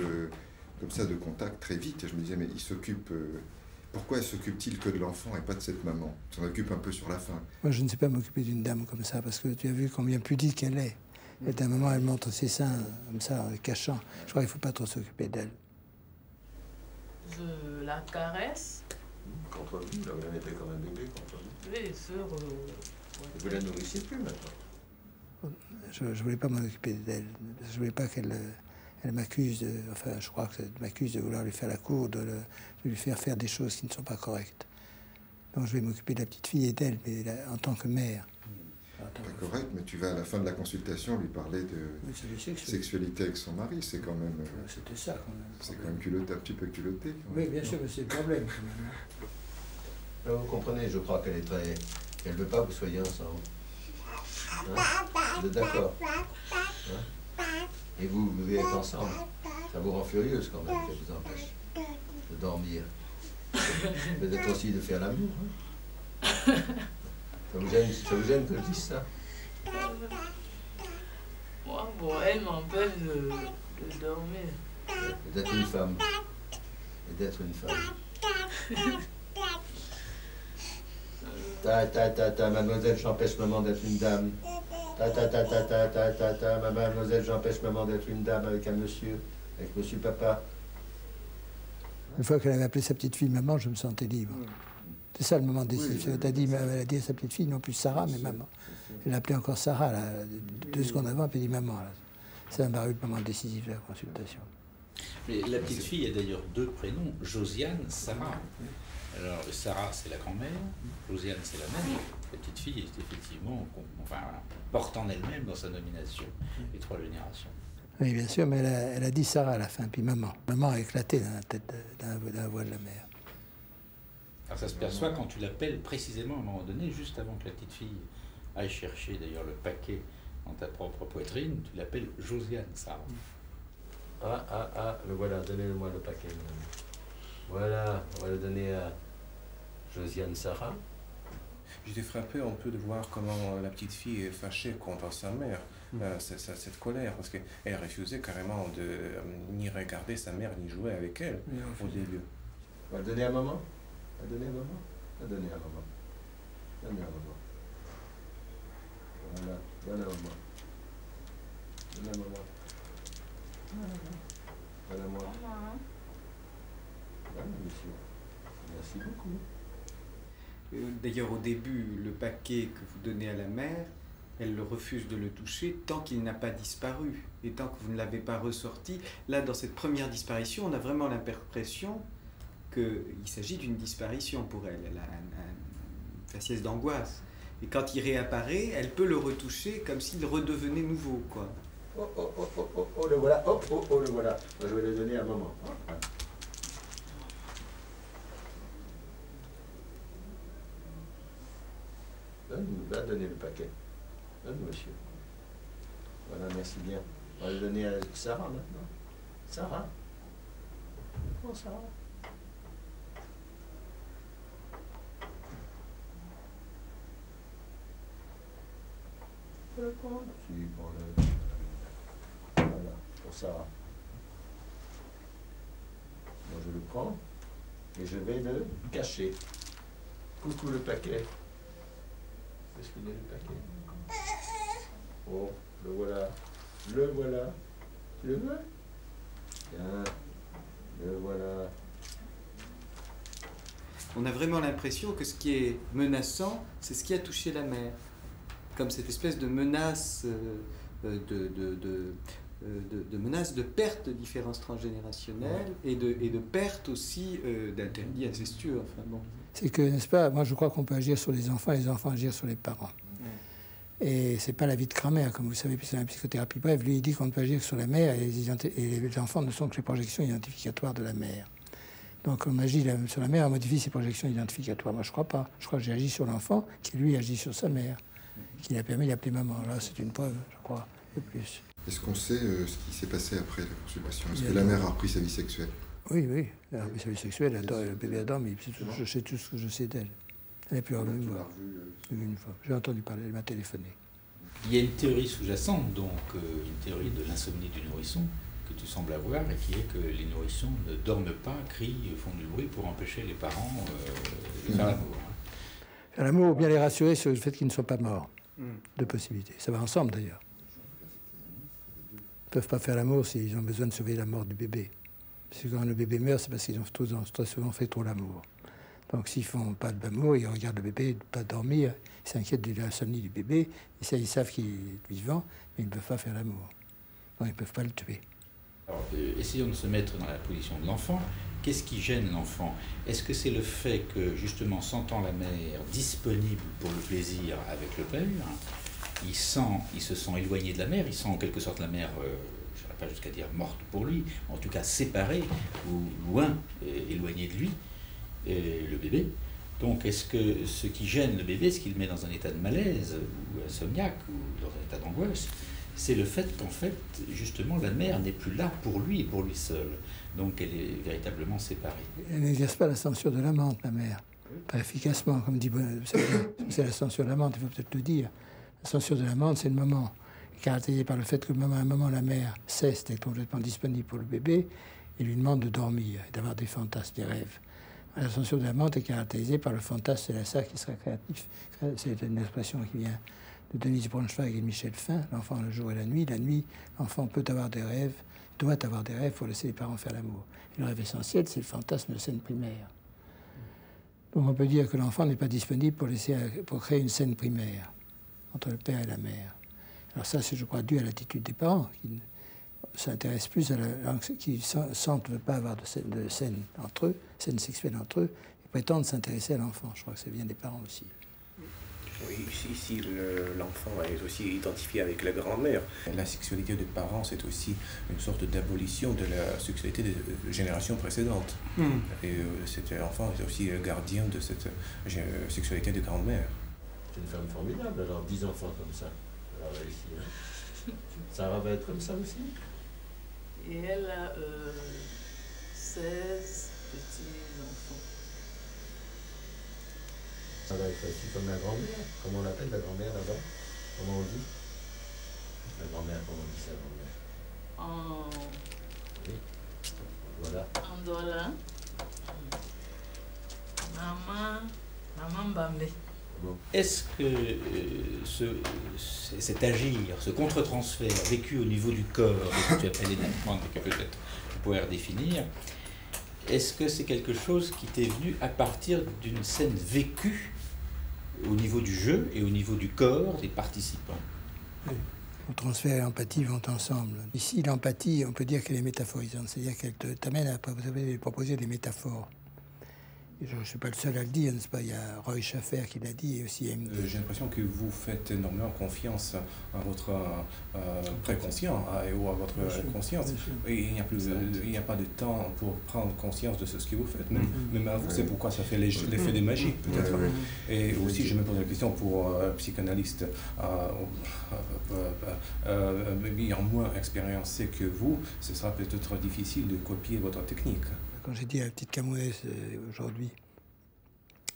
comme ça, de contact très vite. Et je me disais, mais il s'occupe... pourquoi s'occupe-t-il que de l'enfant et pas de cette maman? Il s'en occupe un peu sur la fin. Moi, je ne sais pas m'occuper d'une dame comme ça, parce que tu as vu combien pudique elle est. Et à un moment, elle montre ses seins, comme ça, en les cachant. Je crois qu'il ne faut pas trop s'occuper d'elle. Je la caresse. Contre lui, là où elle était comme un bébé, contre lui. Oui, sur... Vous la nourrissez plus maintenant? Je ne voulais pas m'en occuper d'elle. Je ne voulais pas qu'elle m'accuse de... Enfin, je crois qu'elle m'accuse de vouloir lui faire la cour, de lui faire des choses qui ne sont pas correctes. Donc je vais m'occuper de la petite fille et d'elle, mais en tant que mère. Pas correct, mais tu vas à la fin de la consultation lui parler de sexualité avec son mari, c'est quand même... C'était ça, quand même. C'est quand même culotté, un petit peu culotté. Oui, bien sûr, mais c'est le problème, quand même. Là, vous comprenez, je crois qu'elle ne veut pas que vous soyez ensemble. Hein? Vous êtes d'accord? Hein? Et vous vivez ensemble. Ça vous rend furieuse quand même, qu'elle vous empêche de dormir. Peut-être aussi de faire l'amour. Hein? Ça vous gêne que je dise ça? Moi, bon, elle m'empêche de dormir. Et d'être une femme. Et d'être une femme. Mademoiselle, j'empêche maman d'être une dame. Mademoiselle, j'empêche maman d'être une dame avec un monsieur, avec monsieur papa. Une fois qu'elle avait appelé sa petite fille maman, je me sentais libre. C'est ça le moment décisif. Elle a dit à sa petite fille, non plus Sarah, mais maman. Elle l'appelait encore Sarah, là, 2 secondes avant, puis elle dit maman. Ça m'a paru le moment décisif de la consultation. Mais la petite fille a d'ailleurs 2 prénoms, Josiane, Sarah. Alors Sarah, c'est la grand-mère, Josiane, c'est la mère. La petite fille est effectivement, porte en elle-même dans sa nomination les 3 générations. Oui, bien sûr, mais elle a dit Sarah à la fin, puis maman. Maman a éclaté dans la tête, dans la voix de la mère. Alors ça se perçoit quand tu l'appelles précisément à un moment donné, juste avant que la petite fille aille chercher d'ailleurs le paquet dans ta propre poitrine, tu l'appelles Josiane, Sarah. Le voilà, donnez-moi le paquet. Voilà, on va le donner à Josiane Sarah. J'étais frappé un peu de voir comment la petite fille est fâchée contre sa mère, cette colère, parce qu'elle refusait carrément de ni regarder sa mère, ni jouer avec elle au début. On va le donner à maman? On va le donner à maman? On va le donner à maman. Donne à maman. Voilà, donne à maman. Donne à maman. Donne à moi. Voilà, monsieur. Merci beaucoup. D'ailleurs, au début, le paquet que vous donnez à la mère, elle le refuse de le toucher tant qu'il n'a pas disparu et tant que vous ne l'avez pas ressorti. Là, dans cette première disparition, on a vraiment l'impression qu'il s'agit d'une disparition pour elle. Elle a une faciès d'angoisse. Et quand il réapparaît, elle peut le retoucher comme s'il redevenait nouveau, quoi. Le voilà, le voilà. Je vais le donner à maman. Va donner le paquet. Donne, monsieur. Voilà, merci bien. On va le donner à Sarah maintenant. Sarah. Oh, Sarah. Le prendre. Si, pour le... Voilà, pour Sarah. Moi, je le prends et je vais le cacher. Coucou le paquet. Est-ce qu'il est le paquet? Oh, le voilà. Le voilà. Tu le veux? Bien. Le voilà. On a vraiment l'impression que ce qui est menaçant, c'est ce qui a touché la mère. Comme cette espèce de menace, menace de perte de différences transgénérationnelles et de perte aussi d'interdits incestueux. Enfin, bon. C'est que, n'est-ce pas, moi je crois qu'on peut agir sur les enfants agir sur les parents. Et c'est pas la vie de Kramer, comme vous savez, puisque c'est la psychothérapie brève. Lui, il dit qu'on ne peut agir que sur la mère et les enfants ne sont que les projections identificatoires de la mère. Donc on agit sur la mère, on modifie ses projections identificatoires. Moi je crois pas. Je crois que j'ai agi sur l'enfant qui lui agit sur sa mère. qui l'a permis d'appeler maman. Là, c'est une preuve, je crois, de plus. Est-ce qu'on sait ce qui s'est passé après la consommation? Est-ce que la mère a repris sa vie sexuelle? Oui, elle a repris sa vie sexuelle, le bébé a dormi, je sais tout ce que je sais d'elle. Elle n'est plus revenue me voir. Une fois. J'ai entendu parler, elle m'a téléphoné. Il y a une théorie sous-jacente, donc une théorie de l'insomnie du nourrisson, que tu sembles avoir, et qui est que les nourrissons ne dorment pas, crient, font du bruit pour empêcher les parents de faire l'amour. Faire l'amour, ou bien les rassurer sur le fait qu'ils ne soient pas morts. Deux possibilités. Ça va ensemble d'ailleurs. Ils ne peuvent pas faire l'amour s'ils ont besoin de sauver la mort du bébé. Parce que quand le bébé meurt, c'est parce qu'ils ont très souvent fait trop l'amour. Donc s'ils ne font pas d'amour, ils regardent le bébé ne pas dormir, ils s'inquiètent de l'insomnie du bébé, et ça, ils savent qu'il est vivant, mais ils ne peuvent pas faire l'amour. Donc ils ne peuvent pas le tuer. Alors, essayons de se mettre dans la position de l'enfant. Qu'est-ce qui gêne l'enfant? Est-ce que c'est le fait que, justement, sentant la mère disponible pour le plaisir avec le père, il se sent éloigné de la mère, il sent en quelque sorte la mère, je n'irai pas jusqu'à dire morte pour lui, en tout cas séparée ou loin, éloignée de lui, le bébé. Donc est-ce que ce qui gêne le bébé, ce qui le met dans un état de malaise ou insomniaque ou dans un état d'angoisse, c'est le fait qu'en fait, justement, la mère n'est plus là pour lui et pour lui seul. Donc elle est véritablement séparée. Elle n'exerce pas la censure de l'amante, la mère. Pas efficacement, comme dit c'est la censure de l'amante, il faut peut-être le dire. La censure de l'amante, c'est le moment, caractérisé par le fait que à un moment, la mère cesse d'être complètement disponible pour le bébé et lui demande de dormir et d'avoir des fantasmes, des rêves. La censure de l'amante est caractérisée par le fantasme, c'est ça qui sera créatif. C'est une expression qui vient de Denise Braunschweig et de Michel Fin, l'enfant le jour et la nuit. La nuit, l'enfant peut avoir des rêves, doit avoir des rêves pour laisser les parents faire l'amour. Le rêve essentiel, c'est le fantasme de scène primaire. Donc on peut dire que l'enfant n'est pas disponible pour créer une scène primaire entre le père et la mère. Alors ça, c'est, je crois, dû à l'attitude des parents, qui s'intéressent plus qui sentent ne pas avoir de scène entre eux, scène sexuelle entre eux, et prétendent s'intéresser à l'enfant. Je crois que ça vient des parents aussi. Oui, si l'enfant est aussi identifié avec la grand-mère. La sexualité des parents, c'est aussi une sorte d'abolition de la sexualité des générations précédentes. Et cet enfant est aussi gardien de cette sexualité de grand-mère. C'est une femme formidable, alors 10 enfants comme ça. Alors ici, hein. Sarah va être comme ça aussi. Et elle a 16 petits-enfants. Ça va être aussi comme la grand-mère. Comment on l'appelle la grand-mère là-bas? Comment on dit? La grand-mère, comment on dit ça, grand-mère? Oui. Voilà. En Douala. Maman Bambé. Est-ce que cet agir, ce contre-transfert vécu au niveau du corps, ce que tu appelles l'énactement, que peut-être tu pourrais redéfinir, est-ce que c'est quelque chose qui t'est venu à partir d'une scène vécue au niveau du jeu et au niveau du corps des participants? Oui. Le transfert et l'empathie vont ensemble. Ici, l'empathie, on peut dire qu'elle est métaphorisante, c'est-à-dire qu'elle t'amène à proposer des métaphores. Je ne suis pas le seul à le dire, n'est-ce pas? Il y a Roy Schaffer qui l'a dit et aussi J'ai l'impression que vous faites énormément confiance à votre préconscient ou à votre conscience. Et il n'y a pas de temps pour prendre conscience de ce que vous faites. Même à vous, c'est pourquoi ça fait l'effet des magies, peut-être. Et aussi, je me pose la question pour un psychanalyste bien moins expériencé que vous, ce sera peut-être difficile de copier votre technique. Quand j'ai dit à la petite Camounès aujourd'hui,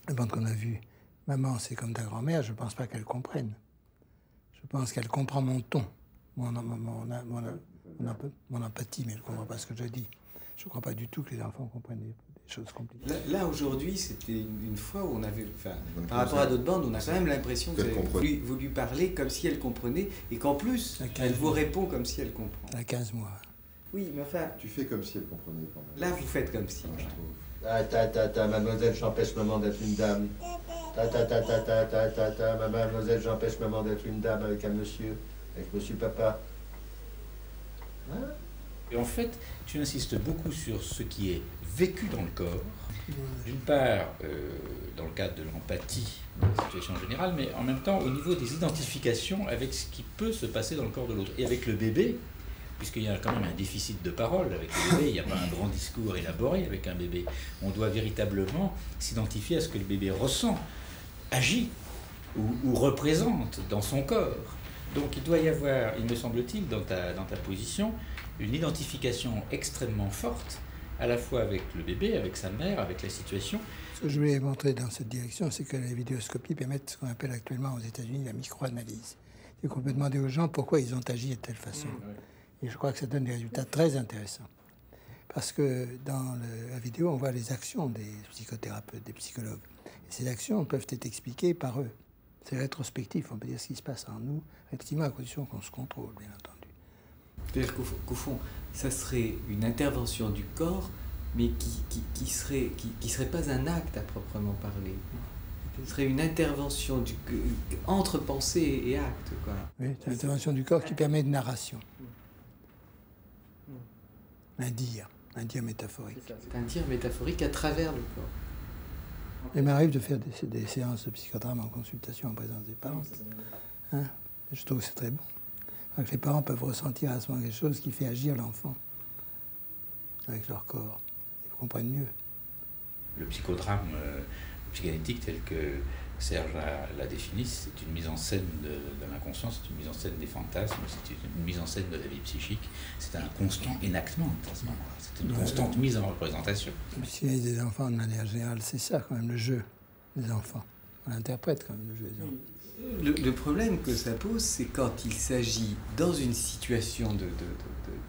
avant qu'on a vu « Maman, c'est comme ta grand-mère », je ne pense pas qu'elle comprenne. Je pense qu'elle comprend mon ton, mon empathie, mais elle ne comprend pas ce que je dis. Je ne crois pas du tout que les enfants comprennent des choses compliquées. Là aujourd'hui, c'était une fois où on avait... Enfin, par rapport à d'autres bandes, on a quand même l'impression que vous lui parlez comme si elle comprenait, et qu'en plus, elle vous répond comme si elle comprend. Elle a 15 mois. Oui, mais enfin... Tu fais comme si elle comprenait quand même. Là, vous faites comme si. Je trouve. Mademoiselle, j'empêche maman d'être une dame. Mademoiselle, j'empêche maman d'être une dame avec monsieur papa. Hein? Et en fait, tu insistes beaucoup sur ce qui est vécu dans le corps. D'une part, dans le cadre de l'empathie, de la situation générale, mais en même temps au niveau des identifications avec ce qui peut se passer dans le corps de l'autre. Et avec le bébé, puisqu'il y a quand même un déficit de parole avec le bébé, il n'y a pas un grand discours élaboré avec un bébé. On doit véritablement s'identifier à ce que le bébé ressent, agit, ou représente dans son corps. Donc il doit y avoir, il me semble-t-il, dans ta position, une identification extrêmement forte, à la fois avec le bébé, avec sa mère, avec la situation. Ce que je voulais montrer dans cette direction, c'est que les vidéoscopies permettent ce qu'on appelle actuellement aux États-Unis la microanalyse. C'est qu'on peut demander aux gens pourquoi ils ont agi de telle façon. Et je crois que ça donne des résultats très intéressants. Parce que dans la vidéo, on voit les actions des psychothérapeutes, des psychologues. Et ces actions peuvent être expliquées par eux. C'est rétrospectif, on peut dire ce qui se passe en nous, effectivement, à condition qu'on se contrôle, bien entendu. C'est-à-dire qu'au fond, ça serait une intervention du corps, mais qui serait pas un acte à proprement parler. Ce serait une intervention entre pensée et acte, quoi. Oui, c'est une intervention du corps qui permet une narration. Un dire métaphorique. C'est un dire métaphorique à travers le corps. Il m'arrive de faire des séances de psychodrame en consultation en présence des parents. Hein? Je trouve que c'est très bon. Donc les parents peuvent ressentir à ce moment quelque chose qui fait agir l'enfant avec leur corps. Ils comprennent mieux. Le psychodrame psychanalytique tel que Serge l'a défini, c'est une mise en scène de l'inconscient, c'est une mise en scène des fantasmes, c'est une mise en scène de la vie psychique. C'est un constant enactment à ce moment-là. C'est une constante mise en représentation. La psychanalyse des enfants, de manière générale, c'est ça quand même, le jeu des enfants. On interprète quand même le jeu des enfants. Le problème que ça pose, c'est quand il s'agit, dans une situation de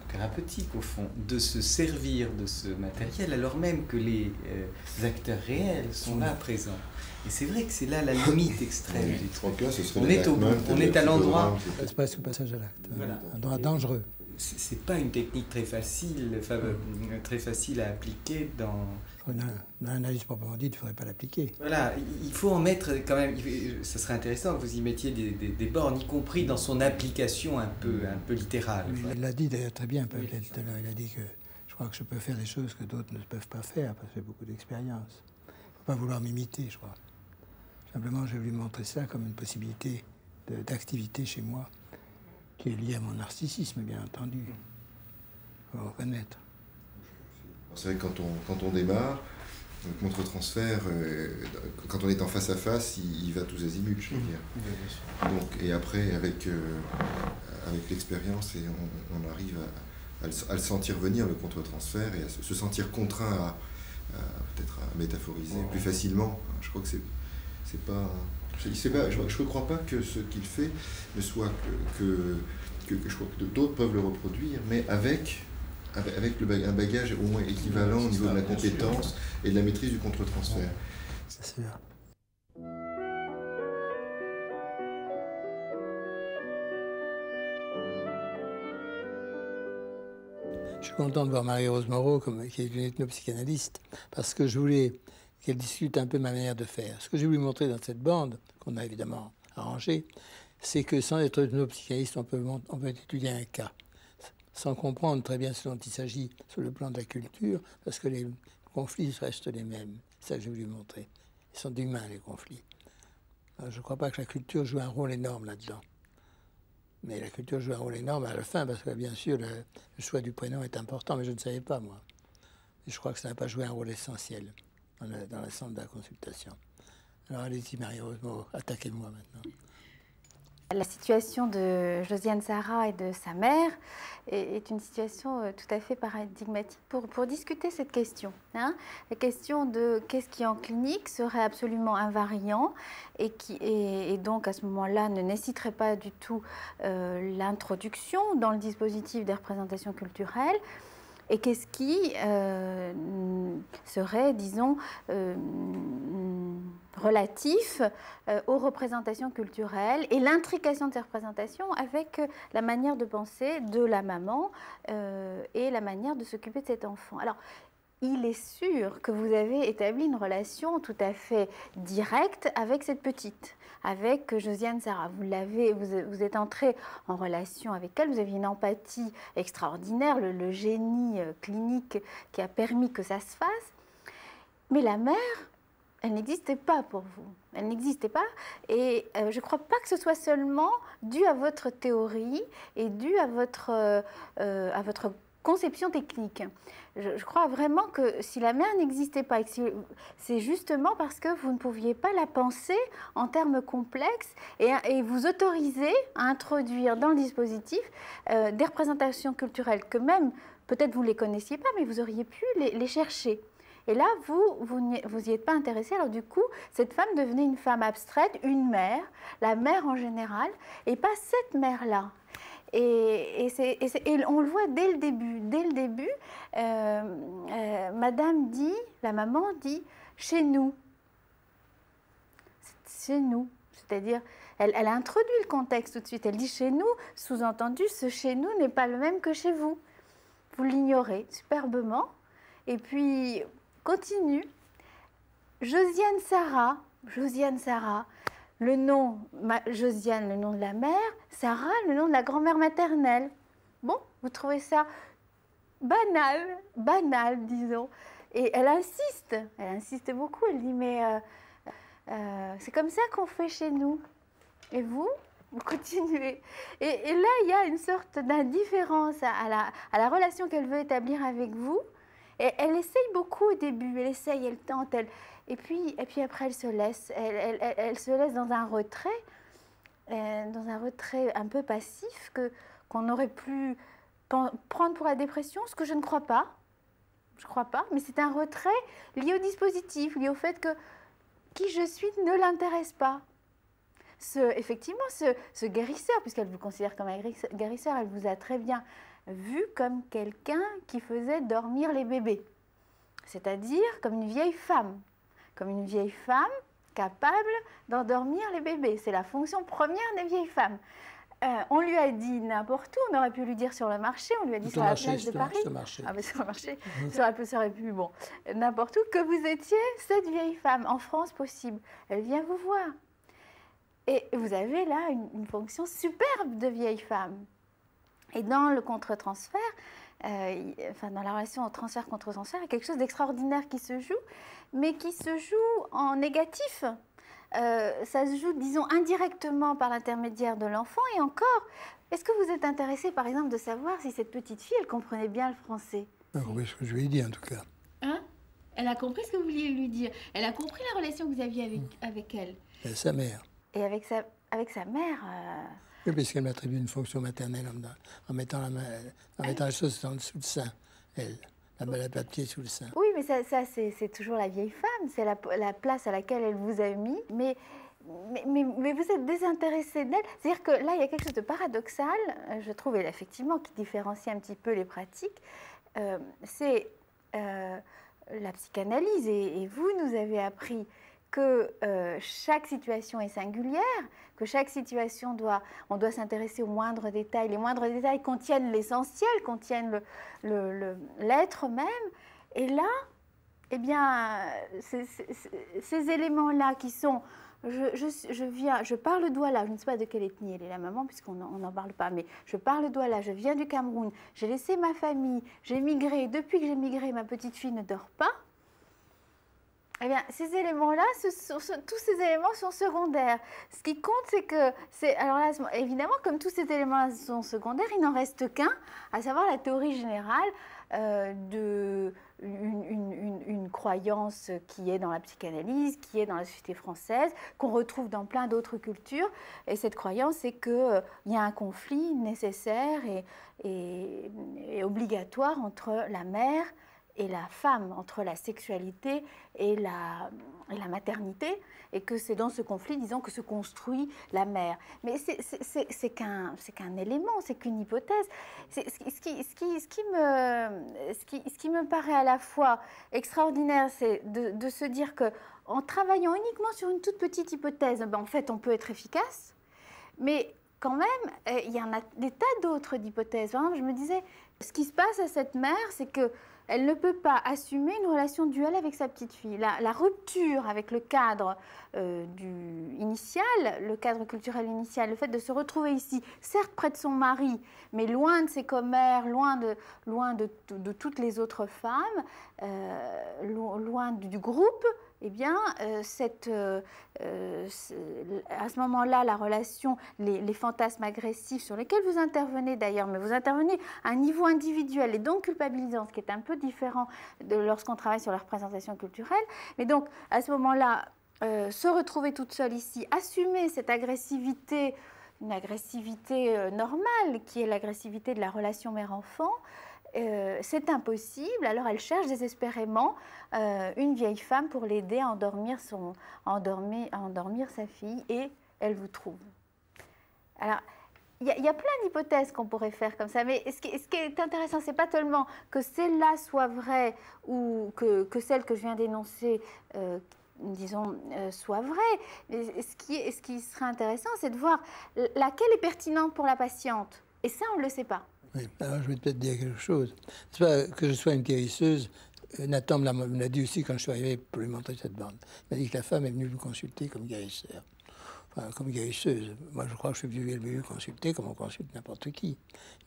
thérapeutique, au fond, de se servir de ce matériel, alors même que les acteurs réels sont là présents. Et c'est vrai que c'est là la limite extrême du truc. On est à l'endroit... C'est presque le passage à l'acte. Voilà. Un endroit dangereux. C'est pas une technique très facile à appliquer dans... Dans l'analyse proprement dite, il ne faudrait pas l'appliquer. Voilà, il faut en mettre quand même... Ça serait intéressant que vous y mettiez des bornes, y compris dans son application un peu littérale. Il l'a dit d'ailleurs très bien, Pavel, tout à l'heure. Il a dit que je crois que je peux faire des choses que d'autres ne peuvent pas faire, parce que j'ai beaucoup d'expérience. Il ne faut pas vouloir m'imiter, je crois. Simplement, je vais lui montrer ça comme une possibilité d'activité chez moi, qui est liée à mon narcissisme, bien entendu. Il faut le reconnaître. C'est vrai que quand on démarre, le contre-transfert, quand on est en face à face, il va tous azimuts, je veux dire. Donc, et après, avec l'expérience, on arrive à le sentir venir, le contre-transfert, et à se sentir contraint peut-être à métaphoriser plus facilement. Je crois que c'est pas... je ne crois pas que ce qu'il fait ne soit que je crois que d'autres peuvent le reproduire, mais avec un bagage au moins équivalent au niveau de la compétence et de la maîtrise du contre-transfert. C'est sûr. Je suis content de voir Marie-Rose Moreau, qui est une ethnopsychanalyste, parce que je voulais qu'elle discute un peu ma manière de faire. Ce que j'ai voulu montrer dans cette bande, qu'on a évidemment arrangée, c'est que sans être ethnopsychanalyste, on peut étudier un cas, sans comprendre très bien ce dont il s'agit sur le plan de la culture, parce que les conflits restent les mêmes. C'est ça que j'ai voulu montrer. Ils sont humains, les conflits. Alors, je ne crois pas que la culture joue un rôle énorme là-dedans. Mais la culture joue un rôle énorme à la fin, parce que bien sûr, le choix du prénom est important, mais je ne savais pas, moi. Et je crois que ça n'a pas joué un rôle essentiel dans l'ensemble de la consultation. Alors allez-y, Marie-Rose Moreau, attaquez-moi maintenant. La situation de Josiane Sarah et de sa mère est une situation tout à fait paradigmatique pour discuter cette question. Hein, la question de qu'est-ce qui en clinique serait absolument invariant et donc à ce moment-là ne nécessiterait pas du tout l'introduction dans le dispositif des représentations culturelles. Et qu'est-ce qui serait, disons, relatif aux représentations culturelles et l'intrication de ces représentations avec la manière de penser de la maman et la manière de s'occuper de cet enfant. Alors, il est sûr que vous avez établi une relation tout à fait directe avec cette petite, avec Josiane Sarah. Vous êtes entré en relation avec elle, vous aviez une empathie extraordinaire, le génie clinique qui a permis que ça se fasse. Mais la mère, elle n'existait pas pour vous. Elle n'existait pas. Et je ne crois pas que ce soit seulement dû à votre théorie et dû à votre conception technique. Je crois vraiment que si la mère n'existait pas, c'est justement parce que vous ne pouviez pas la penser en termes complexes et vous autoriser à introduire dans le dispositif des représentations culturelles que même, peut-être vous ne les connaissiez pas, mais vous auriez pu les chercher. Et là, vous n'y êtes pas intéressé. Alors du coup, cette femme devenait une femme abstraite, une mère, la mère en général, et pas cette mère-là. Et on le voit dès le début. Dès le début, madame dit, la maman dit, chez nous. Chez nous. C'est-à-dire, elle a introduit le contexte tout de suite. Elle dit chez nous, sous-entendu, ce chez nous n'est pas le même que chez vous. Vous l'ignorez superbement. Et puis, continue. Josiane Sarah, le nom, Josiane, le nom de la mère, Sarah, le nom de la grand-mère maternelle. Bon, vous trouvez ça banal, disons. Et elle insiste beaucoup. Elle dit, mais c'est comme ça qu'on fait chez nous. Et vous continuez. Et là, il y a une sorte d'indifférence à la relation qu'elle veut établir avec vous. Et elle essaye beaucoup au début, elle tente, et puis après elle se laisse dans un retrait un peu passif qu'on aurait pu prendre pour la dépression, ce que je ne crois pas. Mais c'est un retrait lié au dispositif, lié au fait que qui je suis ne l'intéresse pas. Effectivement, ce guérisseur, puisqu'elle vous considère comme un guérisseur, elle vous a très bien vu comme quelqu'un qui faisait dormir les bébés, c'est-à-dire comme une vieille femme capable d'endormir les bébés. C'est la fonction première des vieilles femmes. On lui a dit n'importe où, on aurait pu lui dire sur le marché, on lui a dit sur la place de Paris. Ah, mais sur le marché, ça aurait pu, bon, n'importe où, que vous étiez cette vieille femme, en France possible. Elle vient vous voir. Et vous avez là une fonction superbe de vieille femme. Et dans le contre-transfert, dans la relation transfert-contre-transfert, il y a quelque chose d'extraordinaire qui se joue, mais qui se joue en négatif. Ça se joue, disons, indirectement par l'intermédiaire de l'enfant. Et encore, est-ce que vous êtes intéressé, par exemple, de savoir si cette petite fille, elle comprenait bien le français? Elle a compris ce que je lui ai dit, en tout cas. Hein? Elle a compris ce que vous vouliez lui dire. Elle a compris la relation que vous aviez avec elle. Et sa mère. Et avec sa mère... Oui, puisqu'elle m'attribue une fonction maternelle en mettant la chose sous le sein, elle. La papier sous le sein. Oui, mais ça c'est toujours la vieille femme, c'est la place à laquelle elle vous a mis, mais vous êtes désintéressé d'elle. C'est-à-dire que là, il y a quelque chose de paradoxal, je trouve, effectivement, qui différencie un petit peu les pratiques. C'est la psychanalyse, et vous nous avez appris que chaque situation est singulière, que chaque situation on doit s'intéresser aux moindres détails. Les moindres détails contiennent l'essentiel, contiennent l'être même. Et là, eh bien, ces éléments-là qui sont... Je parle le Douala, je ne sais pas de quelle ethnie elle est la maman, puisqu'on n'en parle pas, mais je parle le Douala, je viens du Cameroun, j'ai laissé ma famille, j'ai migré, depuis que j'ai migré, ma petite fille ne dort pas. Eh bien, ces éléments-là, tous ces éléments sont secondaires. Ce qui compte, c'est que... Alors là, évidemment, comme tous ces éléments-là sont secondaires, il n'en reste qu'un, à savoir la théorie générale une croyance qui est dans la psychanalyse, qui est dans la société française, qu'on retrouve dans plein d'autres cultures. Et cette croyance, c'est qu'il y a un conflit nécessaire et obligatoire entre la mère et la femme, entre la sexualité et la maternité, et que c'est dans ce conflit, disons, que se construit la mère. Mais c'est qu'un élément, c'est qu'une hypothèse. Ce qui me paraît à la fois extraordinaire, c'est de se dire qu'en travaillant uniquement sur une toute petite hypothèse, en fait, on peut être efficace, mais quand même, il y en a des tas d'autres hypothèses. Par exemple, je me disais, ce qui se passe à cette mère, c'est que elle ne peut pas assumer une relation duelle avec sa petite fille. La rupture avec le cadre initial, le cadre culturel initial, le fait de se retrouver ici, certes près de son mari, mais loin de ses commères, loin de toutes les autres femmes, loin besoin du groupe, eh bien, à ce moment-là, la relation, les fantasmes agressifs sur lesquels vous intervenez d'ailleurs, mais vous intervenez à un niveau individuel et donc culpabilisant, ce qui est un peu différent de lorsqu'on travaille sur la représentation culturelle. Mais donc, à ce moment-là, se retrouver toute seule ici, assumer cette agressivité, une agressivité normale, qui est l'agressivité de la relation mère-enfant, c'est impossible. Alors elle cherche désespérément une vieille femme pour l'aider à endormir sa fille, et elle vous trouve. Alors, il y a plein d'hypothèses qu'on pourrait faire comme ça, mais ce qui est intéressant, c'est pas tellement que celle-là soit vraie ou que celle que je viens d'énoncer disons, soit vraie. Ce qui serait intéressant, c'est de voir laquelle est pertinente pour la patiente. Et ça, on ne le sait pas. Oui, alors je vais peut-être dire quelque chose. C'est pas que je sois une guérisseuse. Nathan me l'a dit aussi quand je suis arrivé pour lui montrer cette bande. Il m'a dit que la femme est venue vous consulter comme guérisseur. Enfin, comme guérisseuse. Moi, je crois que je suis venu consulter comme on consulte n'importe qui.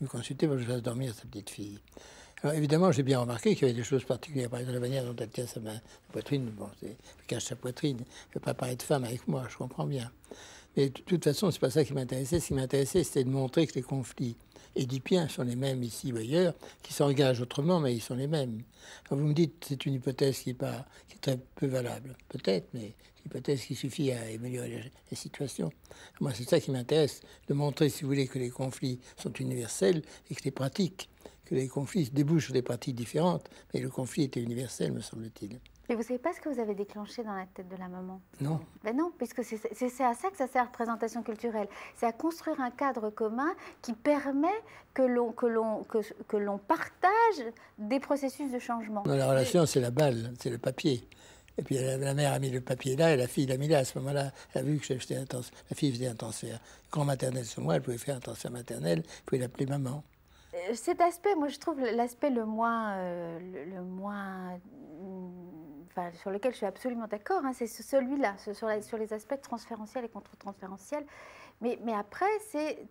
Il me consulter pour que je fasse dormir sa petite fille. Alors évidemment, j'ai bien remarqué qu'il y avait des choses particulières. Par exemple, la manière dont elle tient sa poitrine, bon, elle cache sa poitrine. Elle ne peut pas parler de femme avec moi, je comprends bien. Mais de toute façon, c'est pas ça qui m'intéressait. Ce qui m'intéressait, c'était de montrer que les conflits édipiens sont les mêmes ici ou ailleurs, qui s'engagent autrement, mais ils sont les mêmes. Alors vous me dites que c'est une hypothèse qui est très peu valable. Peut-être, mais c'est une hypothèse qui suffit à améliorer la situation. Moi, c'est ça qui m'intéresse, de montrer, si vous voulez, que les conflits sont universels et que les pratiques, que les conflits débouchent sur des pratiques différentes, mais le conflit était universel, me semble-t-il. Et vous ne savez pas ce que vous avez déclenché dans la tête de la maman? Non. Ben non, puisque c'est à ça que ça sert la représentation culturelle. C'est à construire un cadre commun qui permet que l'on partage des processus de changement. Non, la relation, c'est la balle, c'est le papier. Et puis la mère a mis le papier là et la fille l'a mis là. À ce moment-là, elle a vu que la fille faisait un transfert grand maternel sur moi, elle pouvait faire un transfert maternel, elle pouvait l'appeler maman. Cet aspect, moi je trouve l'aspect le moins enfin, sur lequel je suis absolument d'accord, hein, c'est celui-là, sur les aspects transférentiels et contre-transférentiels. Mais après, c'est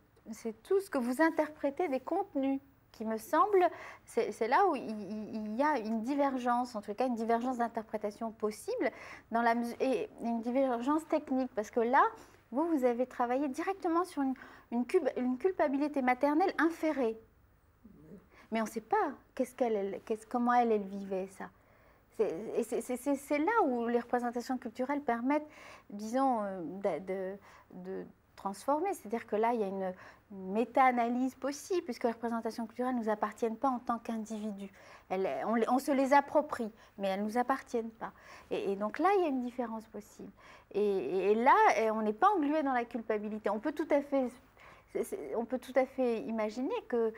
tout ce que vous interprétez des contenus qui me semble, c'est là où il y a une divergence, en tout cas une divergence d'interprétation possible, et une divergence technique, parce que là, vous avez travaillé directement sur une culpabilité maternelle inférée. Mais on ne sait pas comment elle vivait ça. C'est là où les représentations culturelles permettent, disons, de transformer. C'est-à-dire que là, il y a une méta-analyse possible, puisque les représentations culturelles ne nous appartiennent pas en tant qu'individus. On se les approprie, mais elles ne nous appartiennent pas. Et donc là, il y a une différence possible. Et là, on n'est pas englué dans la culpabilité. On peut tout à fait imaginer que,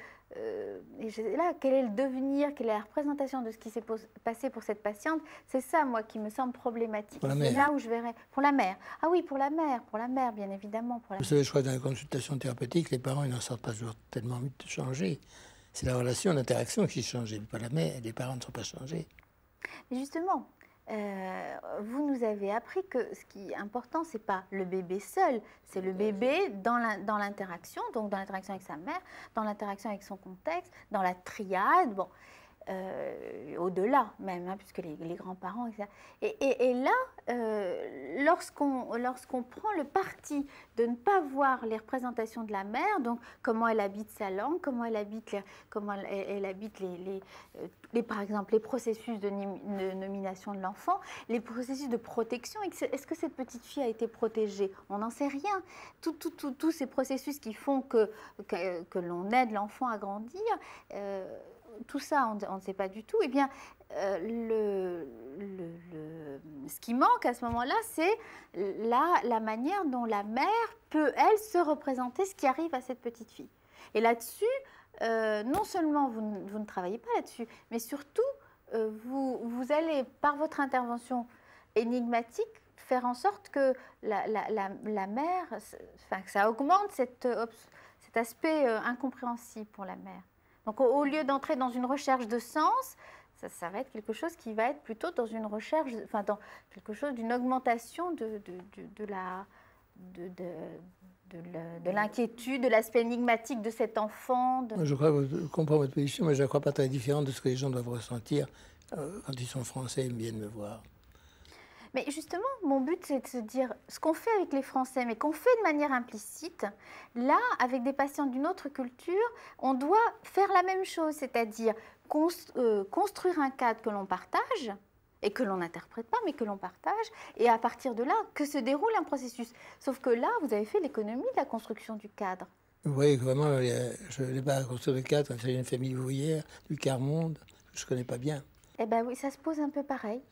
là, quel est le devenir, quelle est la représentation de ce qui s'est passé pour cette patiente, c'est ça, moi, qui me semble problématique. C'est là où je verrais... Pour la mère. Ah oui, pour la mère, bien évidemment. Vous savez, je crois que dans la consultation thérapeutique, les parents, ils n'en sortent pas toujours tellement vite de changer. C'est la relation, l'interaction qui change, pas la mère, les parents ne sont pas changés. Mais justement, vous nous avez appris que ce qui est important, c'est pas le bébé seul, c'est le bébé dans l'interaction, donc dans l'interaction avec sa mère, dans l'interaction avec son contexte, dans la triade, bon, au-delà même, hein, puisque les grands-parents, etc. Et là, lorsqu'on prend le parti de ne pas voir les représentations de la mère, donc comment elle habite sa langue, comment elle habite par exemple, les processus de nomination de l'enfant, les processus de protection. Est-ce que cette petite fille a été protégée? On n'en sait rien. Tous ces processus qui font que l'on aide l'enfant à grandir, tout ça, on ne sait pas du tout. Eh bien, ce qui manque à ce moment-là, c'est la manière dont la mère peut, elle, se représenter ce qui arrive à cette petite fille. Et là-dessus, non seulement vous ne travaillez pas là-dessus, mais surtout, vous allez, par votre intervention énigmatique, faire en sorte que la mère, enfin, que ça augmente cet aspect incompréhensible pour la mère. Donc, au lieu d'entrer dans une recherche de sens, ça va être quelque chose qui va être plutôt dans une recherche, enfin, dans quelque chose d'une augmentation de l'inquiétude, de l'aspect énigmatique de cet enfant. Moi, je comprends votre position, mais je ne la crois pas très différente de ce que les gens doivent ressentir quand ils sont français, ils viennent me voir. Mais justement, mon but, c'est de se dire, ce qu'on fait avec les Français, mais qu'on fait de manière implicite, là, avec des patients d'une autre culture, on doit faire la même chose, c'est-à-dire construire un cadre que l'on partage, et que l'on n'interprète pas, mais que l'on partage, et à partir de là, que se déroule un processus. Sauf que là, vous avez fait l'économie de la construction du cadre. Vous voyez, vraiment, je n'ai pas construire le cadre, c'est une famille ouvrière du quart-monde, je ne connais pas bien. Eh bien oui, ça se pose un peu pareil.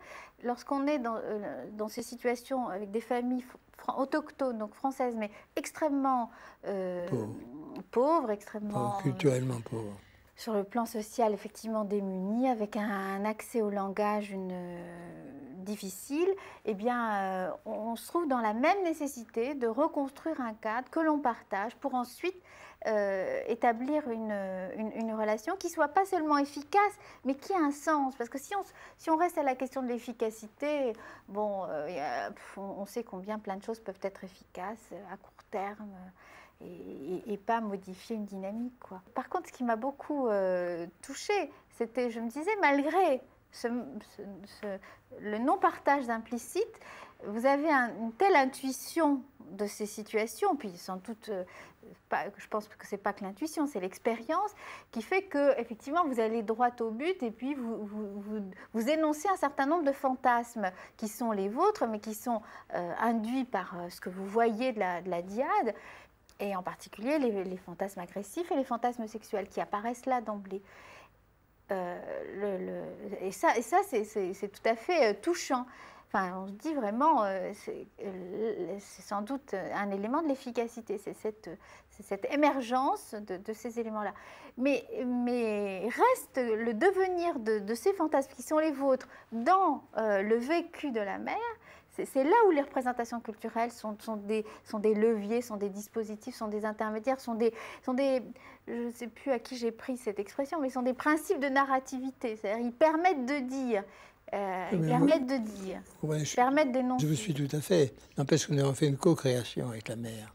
Lorsqu'on est dans ces situations avec des familles autochtones, donc françaises, mais extrêmement pauvres, extrêmement... culturellement pauvres. Sur le plan social, effectivement démunis, avec un accès au langage difficile, eh bien, on se trouve dans la même nécessité de reconstruire un cadre que l'on partage pour ensuite établir une relation qui soit pas seulement efficace, mais qui a un sens. Parce que si on reste à la question de l'efficacité, bon, on sait combien plein de choses peuvent être efficaces à court terme. Et pas modifier une dynamique, quoi. Par contre, ce qui m'a beaucoup touchée, c'était, je me disais, malgré le non-partage implicite, vous avez une telle intuition de ces situations, puis sans doute, je pense que c'est pas que l'intuition, c'est l'expérience qui fait que effectivement vous allez droit au but et puis vous énoncez un certain nombre de fantasmes qui sont les vôtres, mais qui sont induits par ce que vous voyez de la dyade. Et en particulier les fantasmes agressifs et les fantasmes sexuels qui apparaissent là d'emblée. Et ça c'est tout à fait touchant. Enfin, on se dit vraiment, c'est sans doute un élément de l'efficacité, c'est cette émergence de ces éléments-là. Mais reste le devenir de ces fantasmes qui sont les vôtres dans le vécu de la mère. C'est là où les représentations culturelles sont des leviers, sont des dispositifs, sont des intermédiaires, sont des je ne sais plus à qui j'ai pris cette expression, mais sont des principes de narrativité. C'est-à-dire ils permettent de dire, permettent d'énoncer. Je vous suis tout à fait. N'empêche qu'on a fait une co-création avec la mère.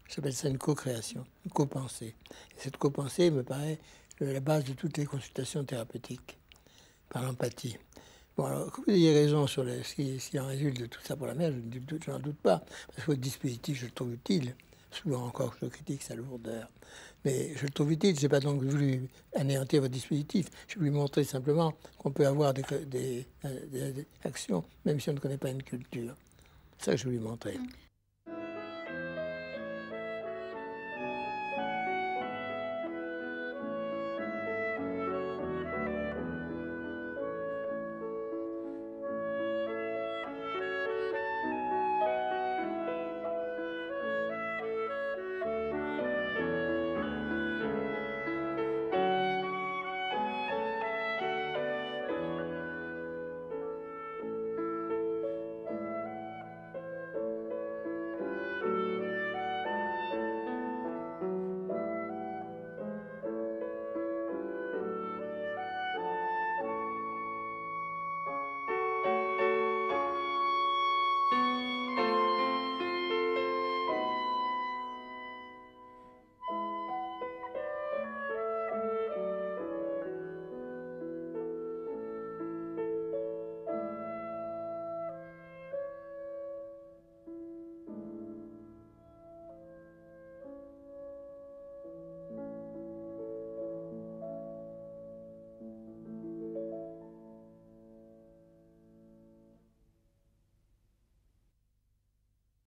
J'appelle ça une co-création, une co-pensée. Et cette co-pensée me paraît la base de toutes les consultations thérapeutiques, par l'empathie. Bon, alors, que vous ayez raison sur ce qui en résulte de tout ça pour la mère, je n'en doute pas, parce que votre dispositif, je le trouve utile. Souvent encore, je critique sa lourdeur. Mais je le trouve utile, je n'ai pas donc voulu anéantir votre dispositif. Je voulais montrer simplement qu'on peut avoir des actions, même si on ne connaît pas une culture. C'est ça que je voulais montrer.